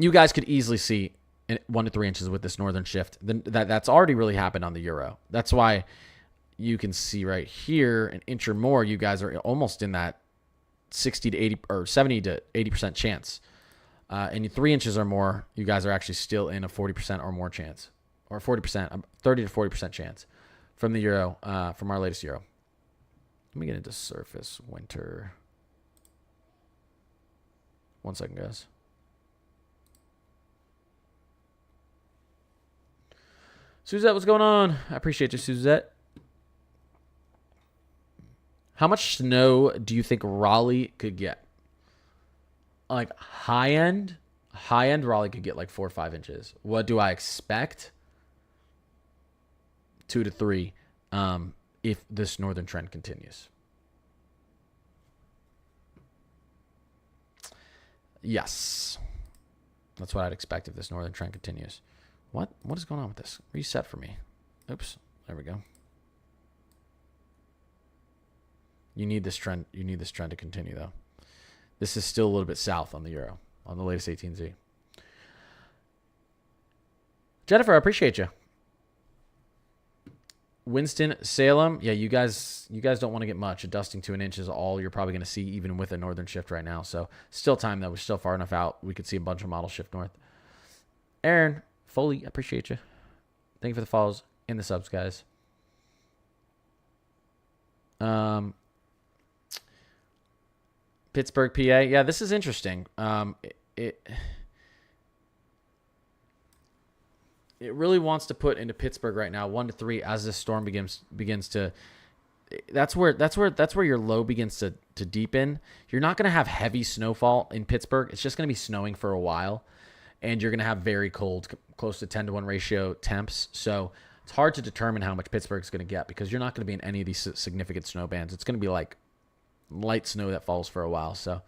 You guys could easily see 1 to 3 inches with this northern shift. That's already really happened on the Euro. That's why you can see right here an inch or more. You guys are almost in that 60 to 80 or 70 to 80% chance. And 3 inches or more, you guys are actually still in a 40% or more chance, or 40%, 30 to 40% chance from the Euro, from our latest Euro. Let me get into surface winter. 1 second, guys. Suzette, what's going on? I appreciate you, Suzette. How much snow do you think Raleigh could get? Like high end Raleigh could get like 4 or 5 inches. What do I expect? 2 to 3. If this northern trend continues. Yes. That's what I'd expect if this northern trend continues. What is going on with this? Reset for me. Oops. There we go. You need this trend to continue, though. This is still a little bit south on the Euro, on the latest 18Z. Jennifer, I appreciate you. Winston Salem. Yeah, you guys don't want to get much. A dusting to an inch is all you're probably going to see, even with a northern shift right now. So still time though. We're still far enough out. We could see a bunch of models shift north. Aaron Foley, appreciate you. Thank you for the follows and the subs, guys. Pittsburgh, PA. Yeah, this is interesting. It really wants to put into Pittsburgh right now 1 to 3 as this storm begins to. That's where your low begins to deepen. You're not going to have heavy snowfall in Pittsburgh. It's just going to be snowing for a while, and you're going to have very cold, close to 10-to-1 ratio temps. So it's hard to determine how much Pittsburgh's going to get because you're not going to be in any of these significant snow bands. It's going to be like light snow that falls for a while. So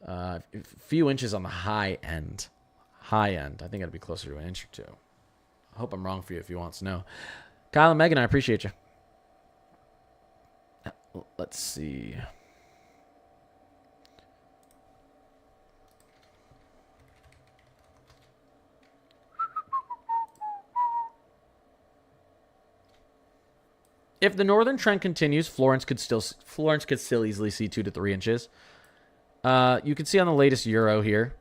a few inches on the high end. I think it'll be closer to an inch or two. I hope I'm wrong for you if you want snow. Kyle and Megan, I appreciate you. Let's see. If the northern trend continues, Florence could still easily see 2 to 3 inches. You can see on the latest Euro here.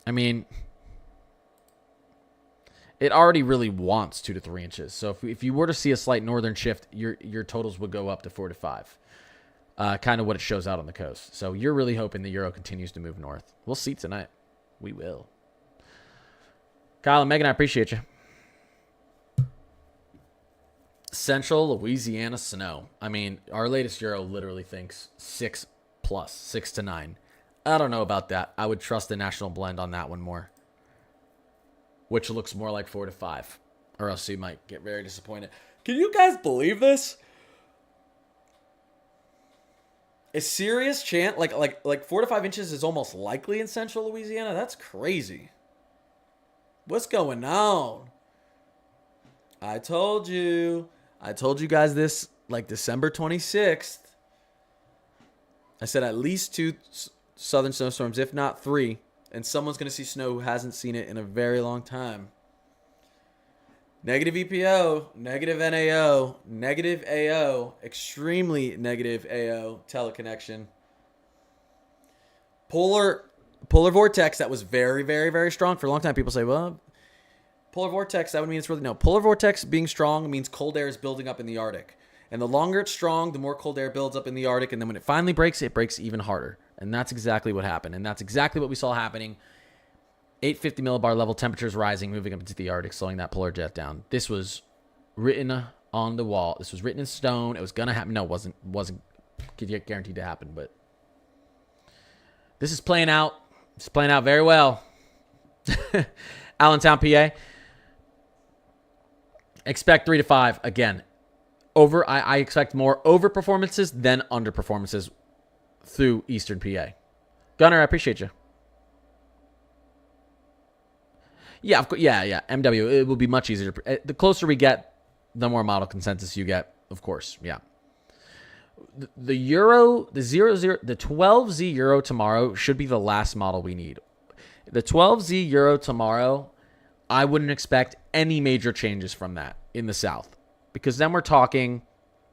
I mean, it already really wants 2 to 3 inches. So if you were to see a slight northern shift, your totals would go up to 4 to 5. Kind of what it shows out on the coast. So you're really hoping the Euro continues to move north. We'll see tonight. We will. Kyle and Megan, I appreciate you. Central Louisiana snow. I mean, our latest Euro literally thinks 6+, 6 to 9. I don't know about that. I would trust the national blend on that one more, which looks more like 4 to 5, or else you might get very disappointed. Can you guys believe this? A serious chance, like 4 to 5 inches is almost likely in central Louisiana? That's crazy. What's going on? I told you guys this like December 26th. I said at least 2 southern snowstorms, if not 3. And someone's going to see snow who hasn't seen it in a very long time. Negative EPO, negative NAO, negative AO, extremely negative AO, teleconnection. Polar vortex that was very, very, very strong for a long time. People say, well, polar vortex, that would mean it's really... No, polar vortex being strong means cold air is building up in the Arctic. And the longer it's strong, the more cold air builds up in the Arctic. And then when it finally breaks, it breaks even harder. And that's exactly what happened. And that's exactly what we saw happening. 850 millibar level temperatures rising, moving up into the Arctic, slowing that polar jet down. This was written on the wall. This was written in stone. It was going to happen. No, it wasn't guaranteed to happen. But this is playing out. It's playing out very well. Allentown, PA. Expect 3 to 5. Again, I expect more over performances than under performances through Eastern PA. Gunnar, I appreciate you. Yeah, yeah. MW, it will be much easier. The closer we get, the more model consensus you get, of course. Yeah. The Euro, the 12Z Euro tomorrow should be the last model we need. The 12Z Euro tomorrow, I wouldn't expect any major changes from that in the South, because then we're talking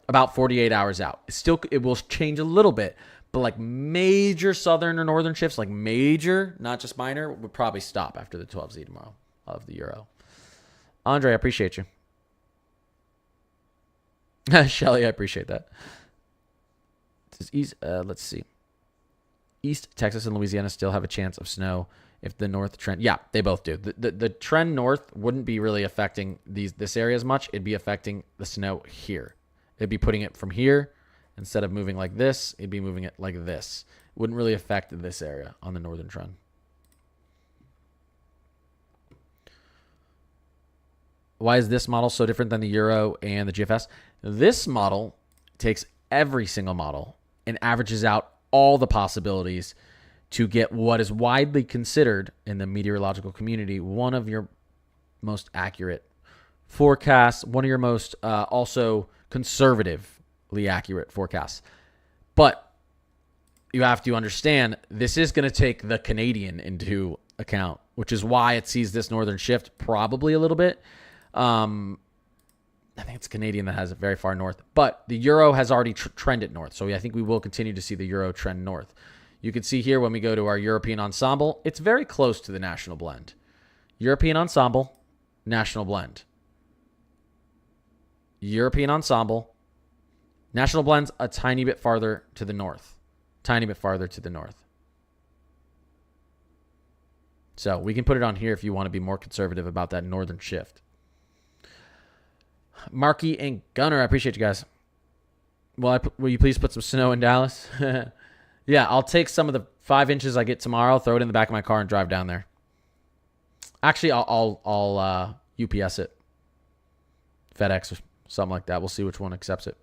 about 48 hours out. It will change a little bit, but like major southern or northern shifts, like major, not just minor, would probably stop after the 12Z tomorrow of the Euro. Andre, I appreciate you. Shelly, I appreciate that. Let's see. East Texas and Louisiana still have a chance of snow if the north trend. Yeah, they both do. The trend north wouldn't be really affecting this area as much. It'd be affecting the snow here. It'd be putting it from here. Instead of moving like this, it'd be moving it like this. It wouldn't really affect this area on the northern trend. Why is this model so different than the Euro and the GFS? This model takes every single model and averages out all the possibilities to get what is widely considered in the meteorological community one of your most accurate forecasts, one of your most also conservatively accurate forecasts. But you have to understand, this is going to take the Canadian into account which is why it sees this northern shift probably a little bit. I think it's Canadian that has it very far north, but the euro has already trended north. So I think we will continue to see the euro trend north. You can see here when we go to our European ensemble, it's very close to the national blend. European ensemble, national blend. European ensemble, national blend's a tiny bit farther to the north. Tiny bit farther to the north. So we can put it on here if you want to be more conservative about that northern shift. Marky and Gunner, I appreciate you guys. Will you please put some snow in Dallas? Yeah, I'll take some of the 5 inches I get tomorrow, throw it in the back of my car, and drive down there. Actually, I'll UPS it, FedEx or something like that. We'll see which one accepts it.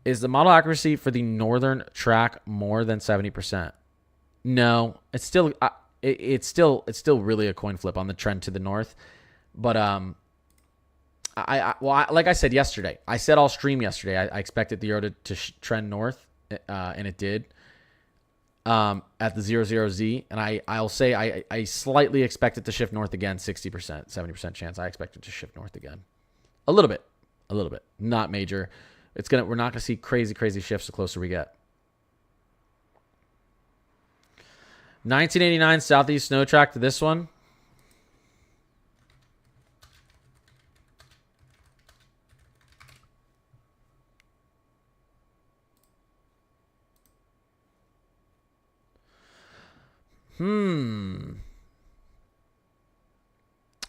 Is the model accuracy for the northern track more than 70%? No, it's still really a coin flip on the trend to the north, but like I said yesterday, I said all stream yesterday, I expected the euro to trend north, and it did at the 00Z. And I'll say I slightly expect it to shift north again, 60%, 70% chance. I expect it to shift north again. A little bit, not major. We're not going to see crazy shifts the closer we get. 1989 Southeast Snow Track to this one.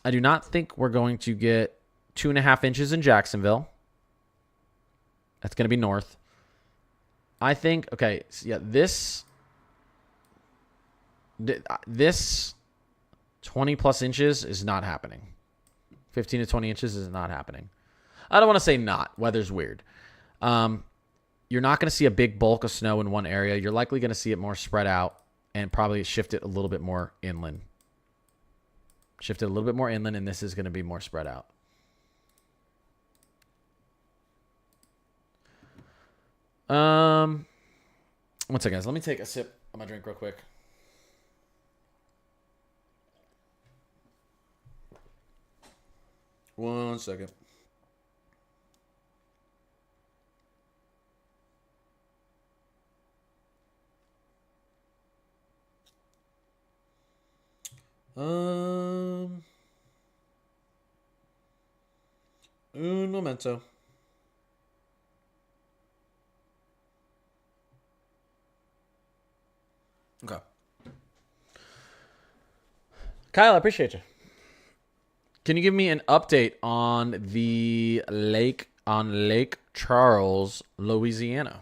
I do not think we're going to get 2.5 inches in Jacksonville. That's going to be north. I think, okay, so yeah, this 20 plus inches is not happening. 15 to 20 inches is not happening. I don't want to say not. Weather's weird. You're not going to see a big bulk of snow in one area. You're likely going to see it more spread out and probably shift it a little bit more inland. And this is going to be more spread out. One second, guys. Let me take a sip of my drink real quick. One second. Un momento. Okay. Kyle, I appreciate you. Can you give me an update on the Lake Charles, Louisiana?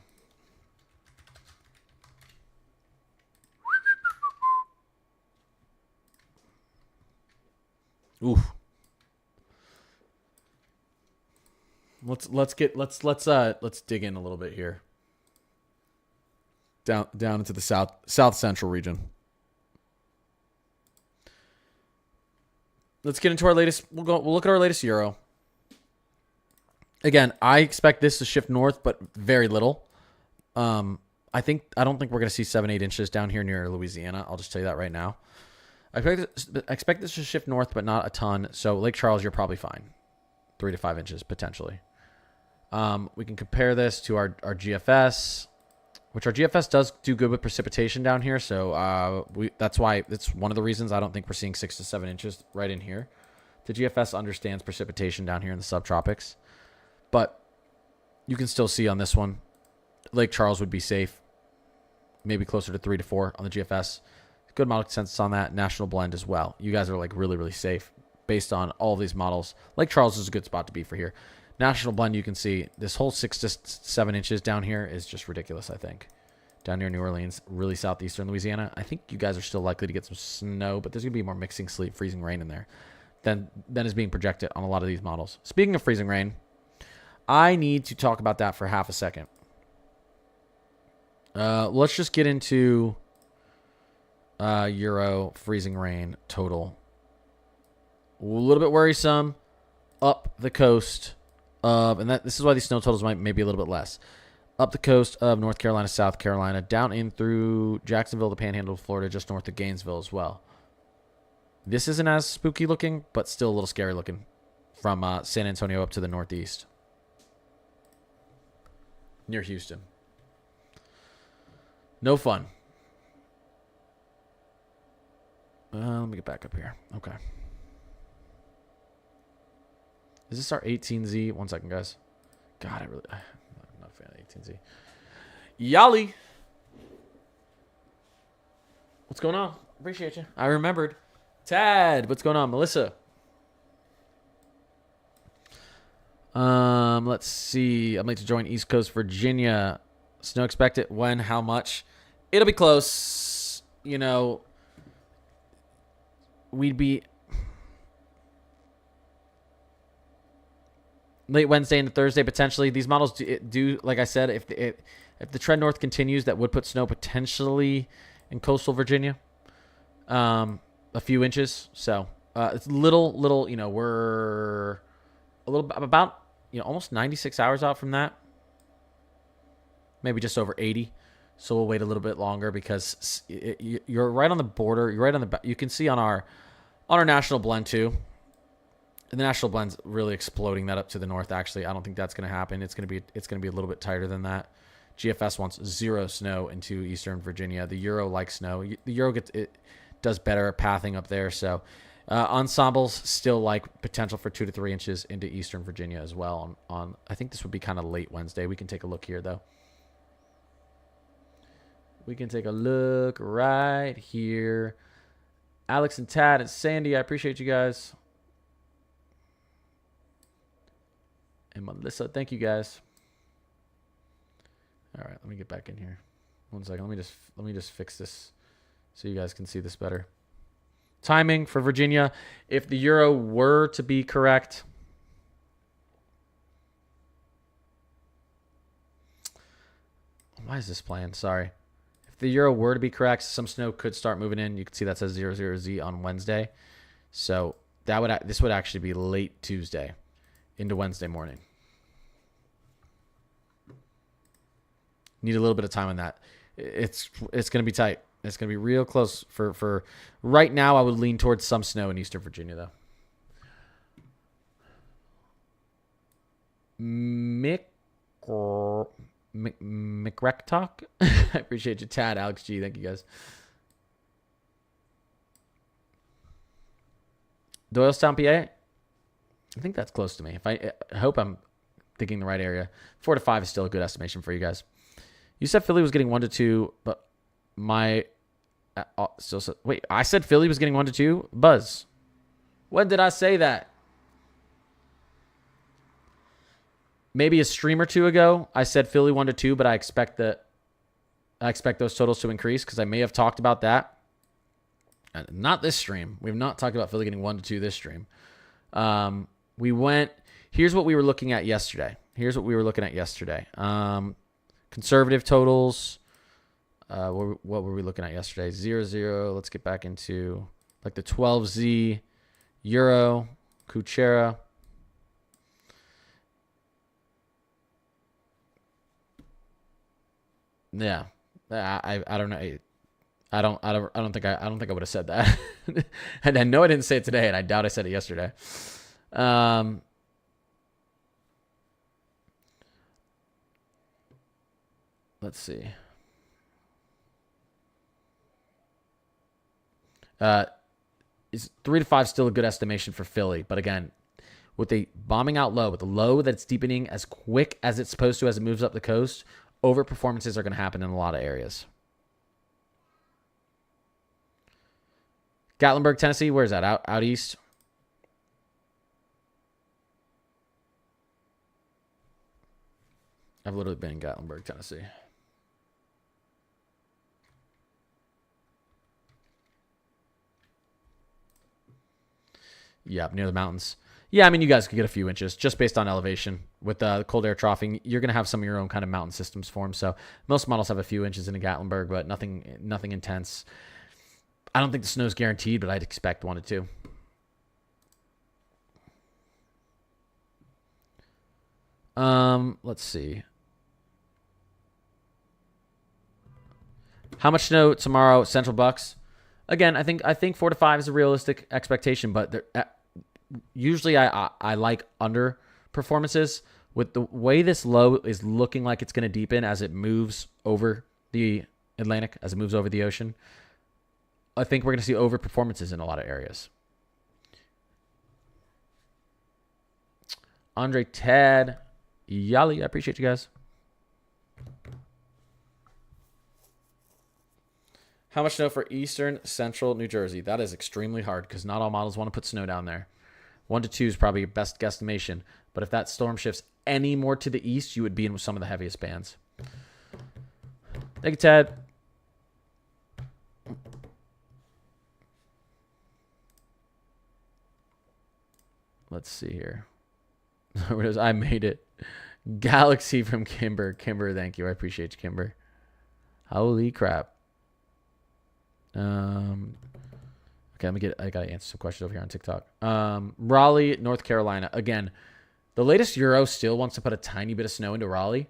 Oof. Let's dig in a little bit here. Down into the south central region. Let's get into our latest. We'll look at our latest euro. Again, I expect this to shift north, but very little. I don't think we're going to see 7-8 inches down here near Louisiana. I'll just tell you that right now. I expect this to shift north, but not a ton. So Lake Charles, you're probably fine. 3 to 5 inches potentially. We can compare this to our GFS, which our GFS does do good with precipitation down here. So that's why it's one of the reasons I don't think we're seeing 6 to 7 inches right in here. The GFS understands precipitation down here in the subtropics, but you can still see on this one, Lake Charles would be safe. Maybe closer to 3 to 4 on the GFS. Good model consensus on that. National blend as well. You guys are like really safe based on all of these models. Lake Charles is a good spot to be for here. National blend, you can see this whole 6 to 7 inches down here is just ridiculous, I think. Down near New Orleans, really southeastern Louisiana. I think you guys are still likely to get some snow, but there's going to be more mixing sleet, freezing rain in there than is being projected on a lot of these models. Speaking of freezing rain, I need to talk about that for half a second. Let's just get into Euro freezing rain total. A little bit worrisome up the coast of, and this is why these snow totals might maybe a little bit less. Up the coast of North Carolina, South Carolina, down in through Jacksonville, the Panhandle of Florida, just north of Gainesville as well. This isn't as spooky looking, but still a little scary looking from San Antonio up to the northeast. Near Houston. No fun. Let me get back up here. Okay. Is this our 18Z? One second, guys. God, I'm not a fan of 18Z. Yali. What's going on? Appreciate you. I remembered. Tad, what's going on? Melissa. Let's see. I'm late to join East Coast Virginia. Snow expected. When? How much? It'll be close. You know, we'd be late Wednesday into Thursday potentially. These models do like I said, if the trend north continues, that would put snow potentially in coastal Virginia, a few inches. So it's little. You know, we're a little about almost 96 hours out from that. Maybe just over 80. So we'll wait a little bit longer because you're right on the border. You're right on the. You can see on our national blend too. And the national blend's really exploding that up to the north. Actually, I don't think that's going to happen. It's going to be a little bit tighter than that. GFS wants 0 snow into Eastern Virginia. The Euro likes snow. The Euro does better at pathing up there. So ensembles still like potential for 2 to 3 inches into Eastern Virginia as well. On I think this would be kind of late Wednesday. We can take a look here though. We can take a look right here. Alex and Tad and Sandy, I appreciate you guys. And Melissa, thank you guys. All right, let me get back in here. One second. Let me just fix this so you guys can see this better. Timing for Virginia. If the Euro were to be correct, why is this playing? Sorry. If the Euro were to be correct, some snow could start moving in. You can see that says 00Z on Wednesday. So this would actually be late Tuesday into Wednesday morning. Need a little bit of time on that. It's going to be tight. It's going to be real close for right now. I would lean towards some snow in Eastern Virginia though. McRectalk. I appreciate you, Tad, Alex G. Thank you guys. Doylestown, PA. I think that's close to me. I hope I'm thinking the right area. 4 to 5 is still a good estimation for you guys. You said Philly was getting 1 to 2, but wait, I said Philly was getting 1 to 2? Buzz. When did I say that? Maybe a stream or two ago, I said Philly 1 to 2, but I expect those totals to increase because I may have talked about that. Not this stream. We have not talked about Philly getting 1 to 2 this stream. Here's what we were looking at yesterday. Conservative totals. What were we looking at yesterday? 0-0. Let's get back into like the 12Z Euro, Kuchera. Yeah. I don't know. I don't think I would have said that. And I know I didn't say it today, and I doubt I said it yesterday. Let's see. Is 3 to 5 still a good estimation for Philly? But again, with a bombing out low, with a low that's deepening as quick as it's supposed to as it moves up the coast, over performances are going to happen in a lot of areas. Gatlinburg, Tennessee. Where's that? Out east. I've literally been in Gatlinburg, Tennessee. Yeah, near the mountains. Yeah, I mean, you guys could get a few inches just based on elevation. With the cold air troughing, you're going to have some of your own kind of mountain systems form. So most models have a few inches in Gatlinburg, but nothing intense. I don't think the snow's guaranteed, but I'd expect 1 to 2. Let's see. How much snow tomorrow, Central Bucks? Again, I think 4 to 5 is a realistic expectation, but usually I like under performances. With the way this low is looking like it's going to deepen as it moves over the Atlantic, as it moves over the ocean, I think we're going to see over performances in a lot of areas. Andre, Ted, Yali, I appreciate you guys. How much snow for eastern central New Jersey? That is extremely hard because not all models want to put snow down there. 1 to 2 is probably your best guesstimation. But if that storm shifts any more to the east, you would be in with some of the heaviest bands. Thank you, Ted. Let's see here. I made it. Galaxy from Kimber. Kimber, thank you. I appreciate you, Kimber. Holy crap. Okay, I gotta answer some questions over here on TikTok. Raleigh, North Carolina. Again, the latest Euro still wants to put a tiny bit of snow into Raleigh.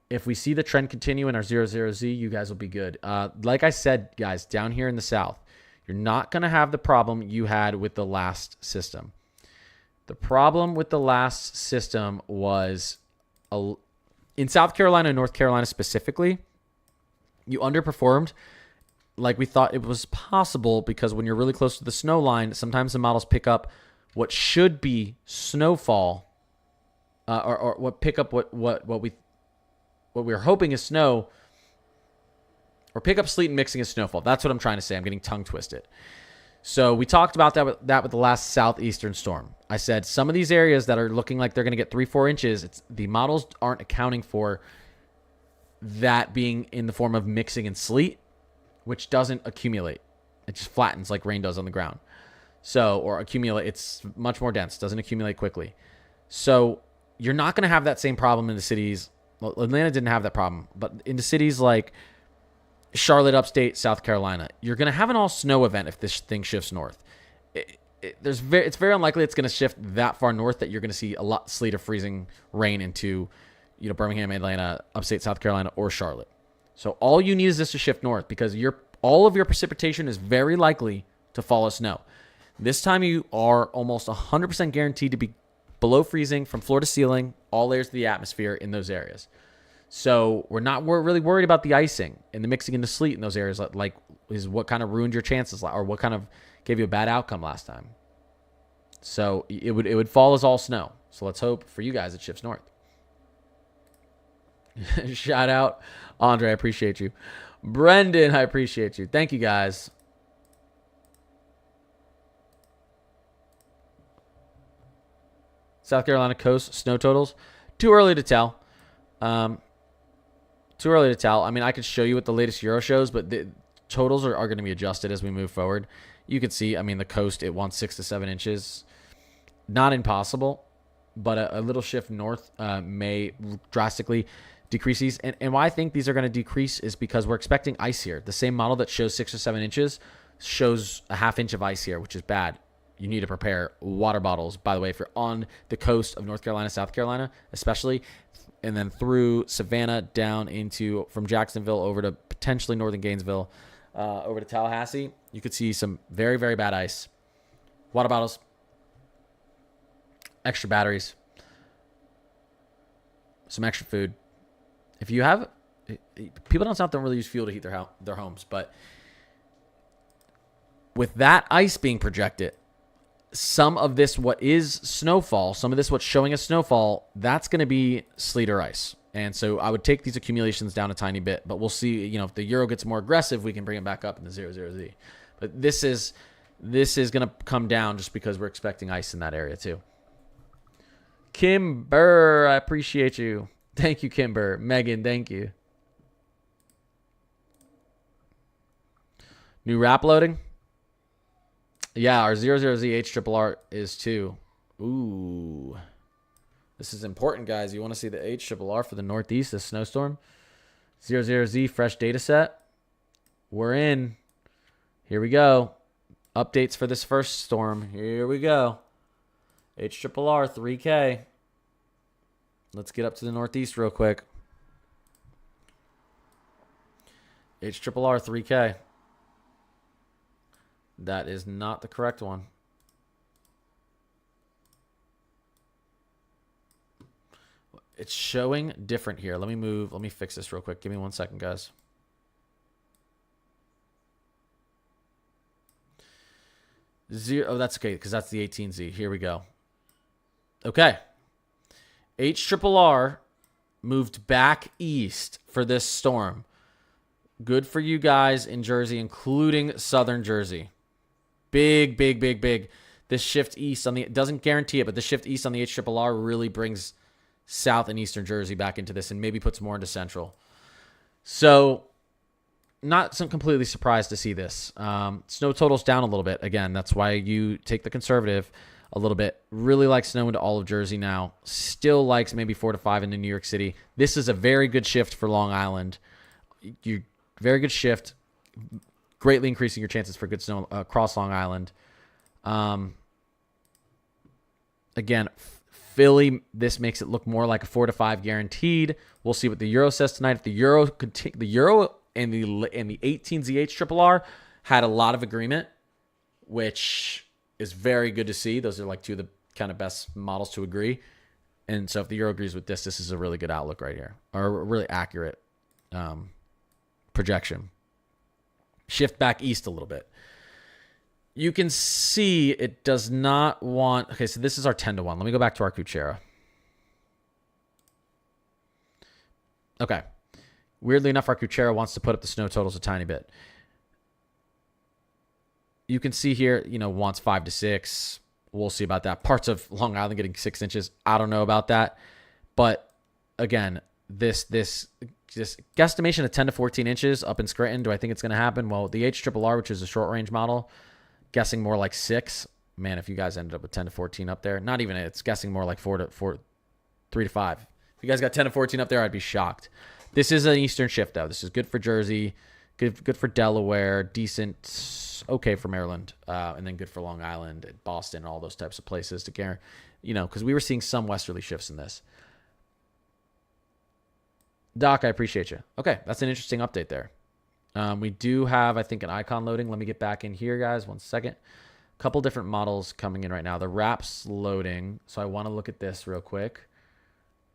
If we see the trend continue in our 00Z, you guys will be good. Like I said, guys, down here in the south, you're not going to have the problem you had with the last system. The problem with the last system was in South Carolina and North Carolina specifically, you underperformed like we thought it was possible because when you're really close to the snow line, sometimes the models pick up what should be snowfall or what pick up what we were hoping is snow, or pick up sleet and mixing as snowfall. That's what I'm trying to say. I'm getting tongue twisted. So we talked about that with the last southeastern storm. I said some of these areas that are looking like they're going to get 3-4 inches, the models aren't accounting for that being in the form of mixing and sleet, which doesn't accumulate. It just flattens like rain does on the ground. So, or accumulate. It's much more dense. Doesn't accumulate quickly. So you're not going to have that same problem in the cities. Well, Atlanta didn't have that problem, but in the cities like Charlotte, upstate South Carolina, you're going to have an all snow event if this thing shifts north. It's very unlikely it's going to shift that far north that you're going to see a lot sleet or freezing rain into, Birmingham, Atlanta, upstate South Carolina, or Charlotte. So all you need is this to shift north because all of your precipitation is very likely to fall as snow. This time you are almost 100% guaranteed to be below freezing from floor to ceiling, all layers of the atmosphere in those areas. So we're really worried about the icing and the mixing into sleet in those areas, like is what kind of ruined your chances or what kind of gave you a bad outcome last time. So it would fall as all snow. So let's hope for you guys it shifts north. Shout out, Andre, I appreciate you. Brendan, I appreciate you. Thank you, guys. South Carolina coast snow totals. Too early to tell. I mean, I could show you what the latest Euro shows, but the totals are going to be adjusted as we move forward. You can see, I mean, the coast, it wants 6 to 7 inches. Not impossible, but a little shift north may drastically decrease these. And why I think these are going to decrease is because we're expecting ice here. The same model that shows 6 or 7 inches shows a half inch of ice here, which is bad. You need to prepare water bottles, by the way, if you're on the coast of North Carolina, South Carolina, especially, and then through Savannah down from Jacksonville over to potentially northern Gainesville, over to Tallahassee, you could see some very, very bad ice. Water bottles, extra batteries, some extra food. If you have, people down south don't really use fuel to heat their homes, but with that ice being projected, some of this what is snowfall, some of this what's showing as snowfall, that's going to be sleet or ice. And so I would take these accumulations down a tiny bit, but we'll see, if the Euro gets more aggressive, we can bring it back up in the 00Z. But this is going to come down just because we're expecting ice in that area too. Kimber, I appreciate you. Thank you, Kimber. Megan, thank you. New wrap loading? Yeah, our 00Z HRRR is 2. Ooh. This is important, guys. You want to see the HRRR for the Northeast, this snowstorm? 00Z fresh data set. We're in. Here we go. Updates for this first storm. Here we go. HRRR 3K. Let's get up to the Northeast real quick. HRRR 3K. That is not the correct one. It's showing different here. Let me fix this real quick. Give me 1 second, guys. Oh, that's okay, because that's the 18Z. Here we go. Okay. HRRR moved back east for this storm. Good for you guys in Jersey, including southern Jersey. Big, big, big, big. This shift east on the, it doesn't guarantee it, but the shift east on the HRRR really brings south and eastern Jersey back into this and maybe puts more into central. So not some completely surprised to see this. Snow totals down a little bit. Again, that's why you take the conservative a little bit. Really likes snow into all of Jersey now. Still likes maybe 4 to 5 into New York City. This is a very good shift for Long Island. Very good shift. Greatly increasing your chances for good snow across Long Island. Again, Philly, this makes it look more like a 4 to 5 guaranteed. We'll see what the Euro says tonight. If the Euro could take the Euro and the 18ZH RRR had a lot of agreement, which is very good to see. Those are like two of the kind of best models to agree. And so if the Euro agrees with this, this is a really good outlook right here, or a really accurate projection. Shift back east a little bit. You can see it does not want... Okay, so this is our 10 to 1. Let me go back to our Kuchera. Okay. Weirdly enough, our Kuchera wants to put up the snow totals a tiny bit. You can see here, wants 5 to 6. We'll see about that. Parts of Long Island getting 6 inches. I don't know about that. But again, this guesstimation of 10 to 14 inches up in Scranton, do I think it's going to happen? Well, the HRRR, which is a short range model, guessing more like 6. Man, if you guys ended up with 10 to 14 up there, not even it's guessing more like 3 to 5. If you guys got 10 to 14 up there, I'd be shocked. This is an eastern shift, though. This is good for Jersey, good for Delaware, decent, okay for Maryland, and then good for Long Island, Boston, all those types of places to guarantee, because we were seeing some westerly shifts in this. Doc, I appreciate you. Okay, that's an interesting update there. We do have, I think, an icon loading. Let me get back in here, guys. 1 second. A couple different models coming in right now. The wrap's loading, so I want to look at this real quick.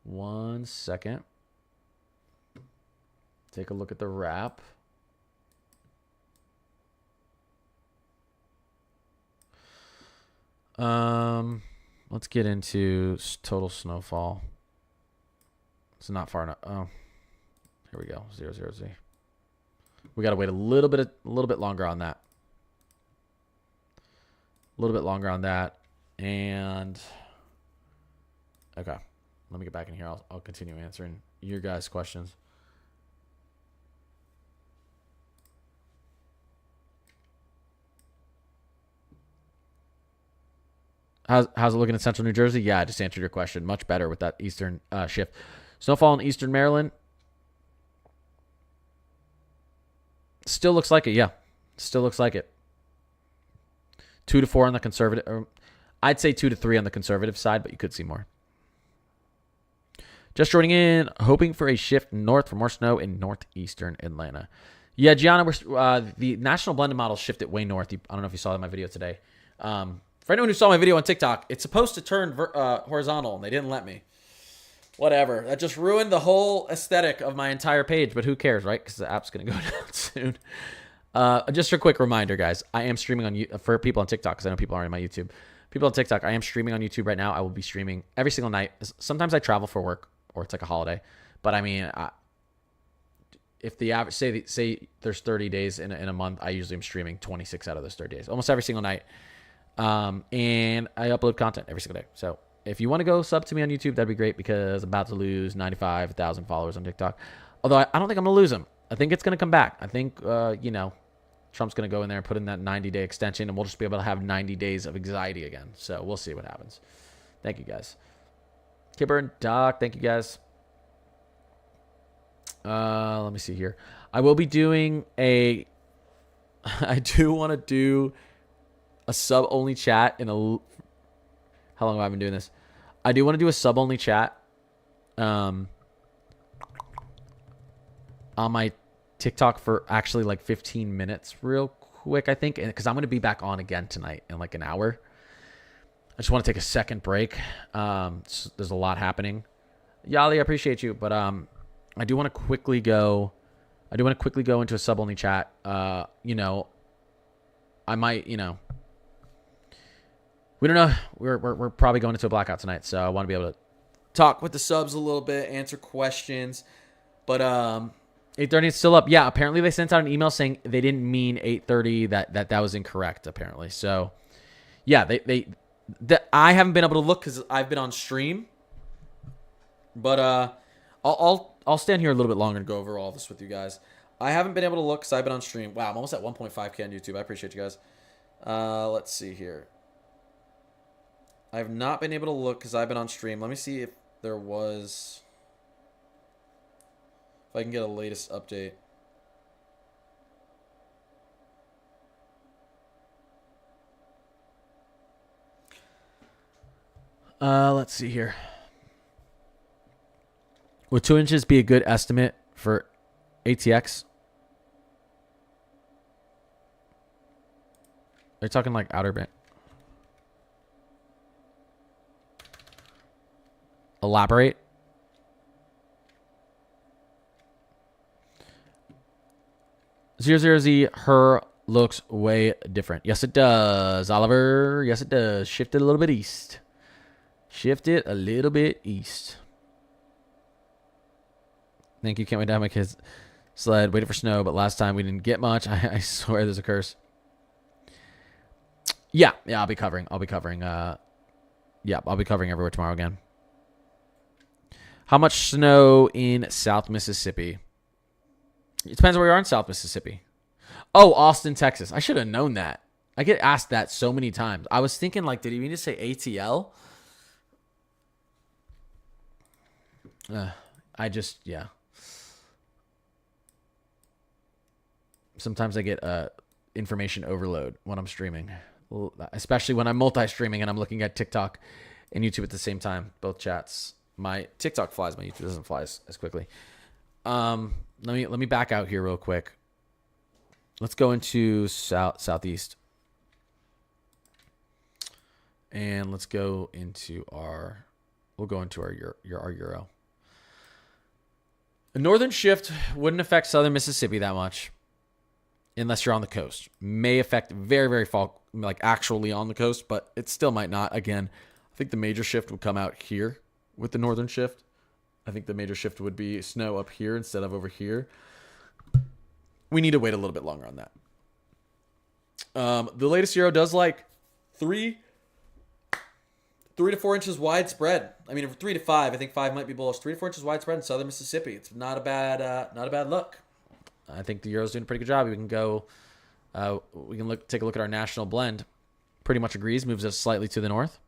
1 second. Take a look at the wrap. Let's get into total snowfall. It's not far enough. Oh, here we go. 00Z. We got to wait a little bit longer on that. A little bit longer on that. And okay, let me get back in here. I'll continue answering your guys' questions. How's it looking in central New Jersey? Yeah, I just answered your question. Much better with that eastern shift. Snowfall in eastern Maryland. Still looks like it, yeah. Still looks like it. 2 to 4 on the conservative. Or I'd say 2 to 3 on the conservative side, but you could see more. Just joining in, hoping for a shift north for more snow in northeastern Atlanta. Yeah, Gianna, the national blended model shifted way north. I don't know if you saw that in my video today. For anyone who saw my video on TikTok, it's supposed to turn horizontal, and they didn't let me. Whatever. That just ruined the whole aesthetic of my entire page, but who cares, right? Because the app's going to go down soon. Just a quick reminder, guys. I am streaming on for people on TikTok, because I know people aren't on my YouTube. People on TikTok, I am streaming on YouTube right now. I will be streaming every single night. Sometimes I travel for work, or it's like a holiday. But, I mean, if the average, say there's 30 days in a month, I usually am streaming 26 out of those 30 days. Almost every single night. And I upload content every single day. So if you want to go sub to me on YouTube, that'd be great, because I'm about to lose 95,000 followers on TikTok. Although I don't think I'm going to lose them. I think it's going to come back. I think, Trump's going to go in there and put in that 90-day extension, and we'll just be able to have 90 days of anxiety again. So we'll see what happens. Thank you, guys. Kipper and Doc, thank you, guys. Let me see here. I will be doing I do want to do a sub-only chat in a... How long have I been doing this? I do want to do a sub-only chat on my TikTok for actually like 15 minutes real quick, I think, because I'm going to be back on again tonight in like an hour. I just want to take a second break. There's a lot happening. Yali, I appreciate you, but I do want to quickly go. I do want to quickly go into a sub-only chat. You know, I might, you know, we don't know. We're probably going into a blackout tonight, so I want to be able to talk with the subs a little bit, answer questions. But 8:30 is still up. Yeah, apparently they sent out an email saying they didn't mean 8:30. That was incorrect apparently. So yeah, I haven't been able to look because I've been on stream. But I'll stand here a little bit longer and go over all this with you guys. I haven't been able to look because I've been on stream. Wow, I'm almost at 1.5K on YouTube. I appreciate you guys. Let's see here. I have not been able to look because I've been on stream. Let me see if there was... If I can get a latest update. Let's see here. Would 2 inches be a good estimate for ATX? They're talking like outer band. Elaborate. Z her looks way different. Yes, it does, Oliver. Yes, it does. Shift it a little bit east. Shift it a little bit east. Thank you. Can't wait to have my kids sled. Waited for snow, but last time we didn't get much. I swear there's a curse. Yeah, I'll be covering. I'll be covering everywhere tomorrow again. How much snow in South Mississippi? It depends where you are in South Mississippi. Oh, Austin, Texas. I should have known that. I get asked that so many times. I was thinking, like, did he mean to say ATL? Yeah. Sometimes I get information overload when I'm streaming, especially when I'm multi-streaming and I'm looking at TikTok and YouTube at the same time. Both chats. My TikTok flies. My YouTube doesn't fly as quickly. Let me back out here real quick. Let's go into southeast, and let's go into our. We'll go into our euro. A northern shift wouldn't affect southern Mississippi that much, unless you're on the coast. May affect very, very far, like actually on the coast, but it still might not. Again, I think the major shift would come out here with the northern shift. I think the major shift would be snow up here instead of over here. We need to wait a little bit longer on that. The latest Euro does like 3 to 4 inches widespread. I mean, 3 to 5. I think 5 might be bullish. 3 to 4 inches widespread in southern Mississippi. It's not a bad look. I think the Euro's doing a pretty good job. We can go. We can take a look at our national blend. Pretty much agrees. Moves us slightly to the north.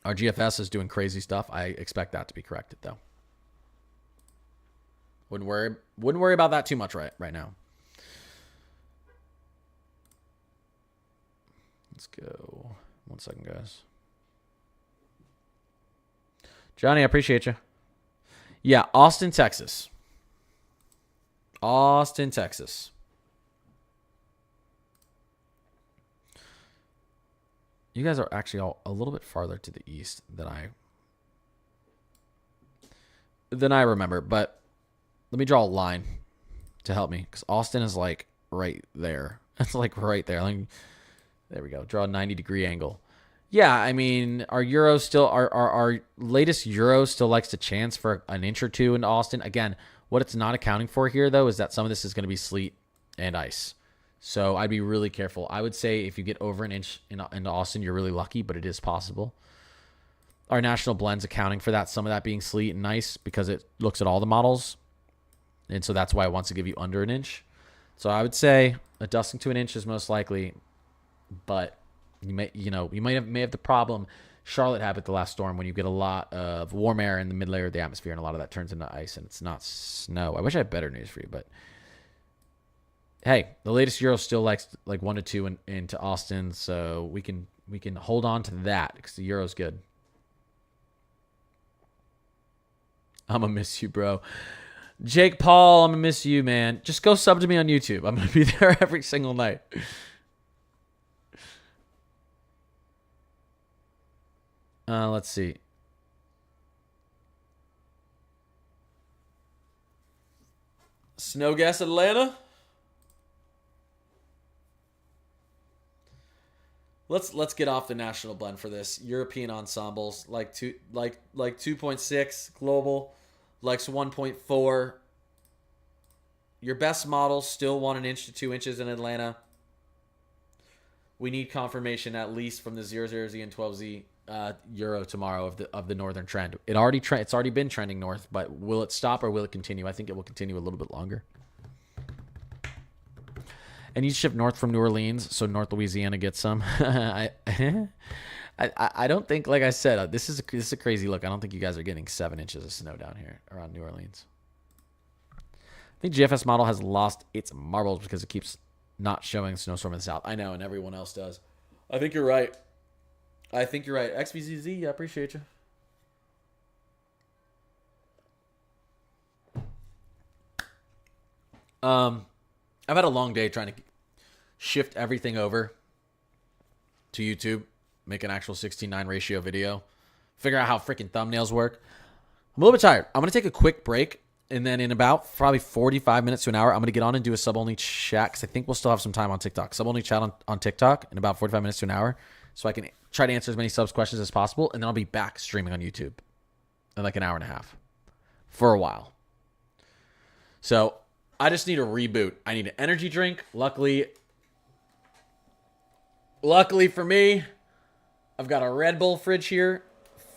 Our GFS is doing crazy stuff. I expect that to be corrected though. Wouldn't worry about that too much right now. Let's go. 1 second, guys. Johnny, I appreciate you. Yeah, Austin, Texas. Austin, Texas. You guys are actually all a little bit farther to the east than I remember, but let me draw a line to help me, because Austin is like right there. It's like right there. There we go. Draw a 90-degree angle. Yeah, I mean, our Euro still, our latest Euro still likes to chance for an inch or two into Austin. Again, what it's not accounting for here, though, is that some of this is going to be sleet and ice. So I'd be really careful. I would say if you get over an inch into Austin, you're really lucky, but it is possible. Our national blend's accounting for that, some of that being sleet and ice, because it looks at all the models. And so that's why it wants to give you under an inch. So I would say a dusting to an inch is most likely, but you may have the problem Charlotte had with the last storm, when you get a lot of warm air in the mid layer of the atmosphere, and a lot of that turns into ice, and it's not snow. I wish I had better news for you, but hey, the latest Euro still likes like 1 to 2 into Austin, so we can hold on to that because the Euro's good. I'm gonna miss you, bro. Jake Paul, I'm gonna miss you, man. Just go sub to me on YouTube. I'm gonna be there every single night. Let's see. Snow Gas Atlanta. Let's get off the national blend for this. European ensembles like 2.6 global, likes 1.4. Your best models still 1 inch to 2 inches in Atlanta. We need confirmation at least from the 00Z and 12Z Euro tomorrow of the northern trend. It's already been trending north, but will it stop or will it continue? I think it will continue a little bit longer. And you ship north from New Orleans, so North Louisiana gets some. I don't think, like I said, this is a crazy look. I don't think you guys are getting 7 inches of snow down here around New Orleans. I think GFS model has lost its marbles because it keeps not showing snowstorm in the south. I know, and everyone else does. I think you're right. XVZZ, I appreciate you. I've had a long day trying to shift everything over to YouTube, make an actual 16:9 ratio video, figure out how freaking thumbnails work. I'm a little bit tired. I'm going to take a quick break, and then in about probably 45 minutes to an hour, I'm going to get on and do a sub-only chat because I think we'll still have some time on TikTok. Sub-only chat on TikTok in about 45 minutes to an hour so I can try to answer as many subs questions as possible, and then I'll be back streaming on YouTube in like an hour and a half for a while. So I just need a reboot. I need an energy drink. Luckily for me, I've got a Red Bull fridge here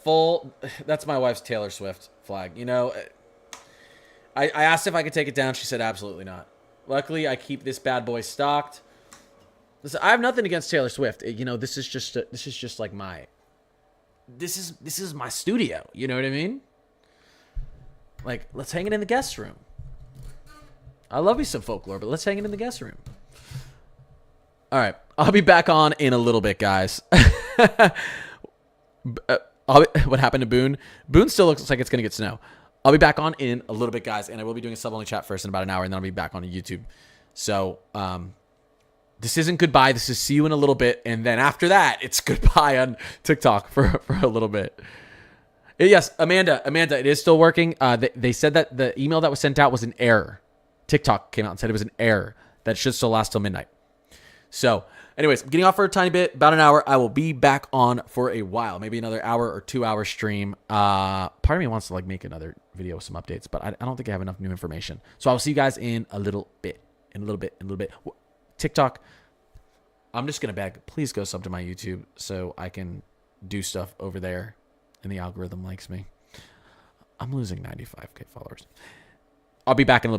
full. That's my wife's Taylor Swift flag. You know, I asked if I could take it down. She said absolutely not. Luckily, I keep this bad boy stocked. Listen, I have nothing against Taylor Swift. You know, this is just like my. This is my studio. You know what I mean? Like, let's hang it in the guest room. I love me some folklore, but let's hang it in the guest room. All right. I'll be back on in a little bit, guys. What happened to Boone? Boone still looks like it's going to get snow. I'll be back on in a little bit, guys, and I will be doing a sub-only chat first in about an hour, and then I'll be back on YouTube. So this isn't goodbye. This is see you in a little bit, and then after that, it's goodbye on TikTok for a little bit. Yes, Amanda, it is still working. They said that the email that was sent out was an error. TikTok came out and said it was an error that should still last till midnight. So, anyways, I'm getting off for a tiny bit, about an hour. I will be back on for a while, maybe another hour or 2 hour stream. Part of me wants to like make another video with some updates, but I don't think I have enough new information. So I'll see you guys in a little bit. TikTok, I'm just gonna beg. Please go sub to my YouTube so I can do stuff over there, and the algorithm likes me. I'm losing 95K followers. I'll be back in a little bit.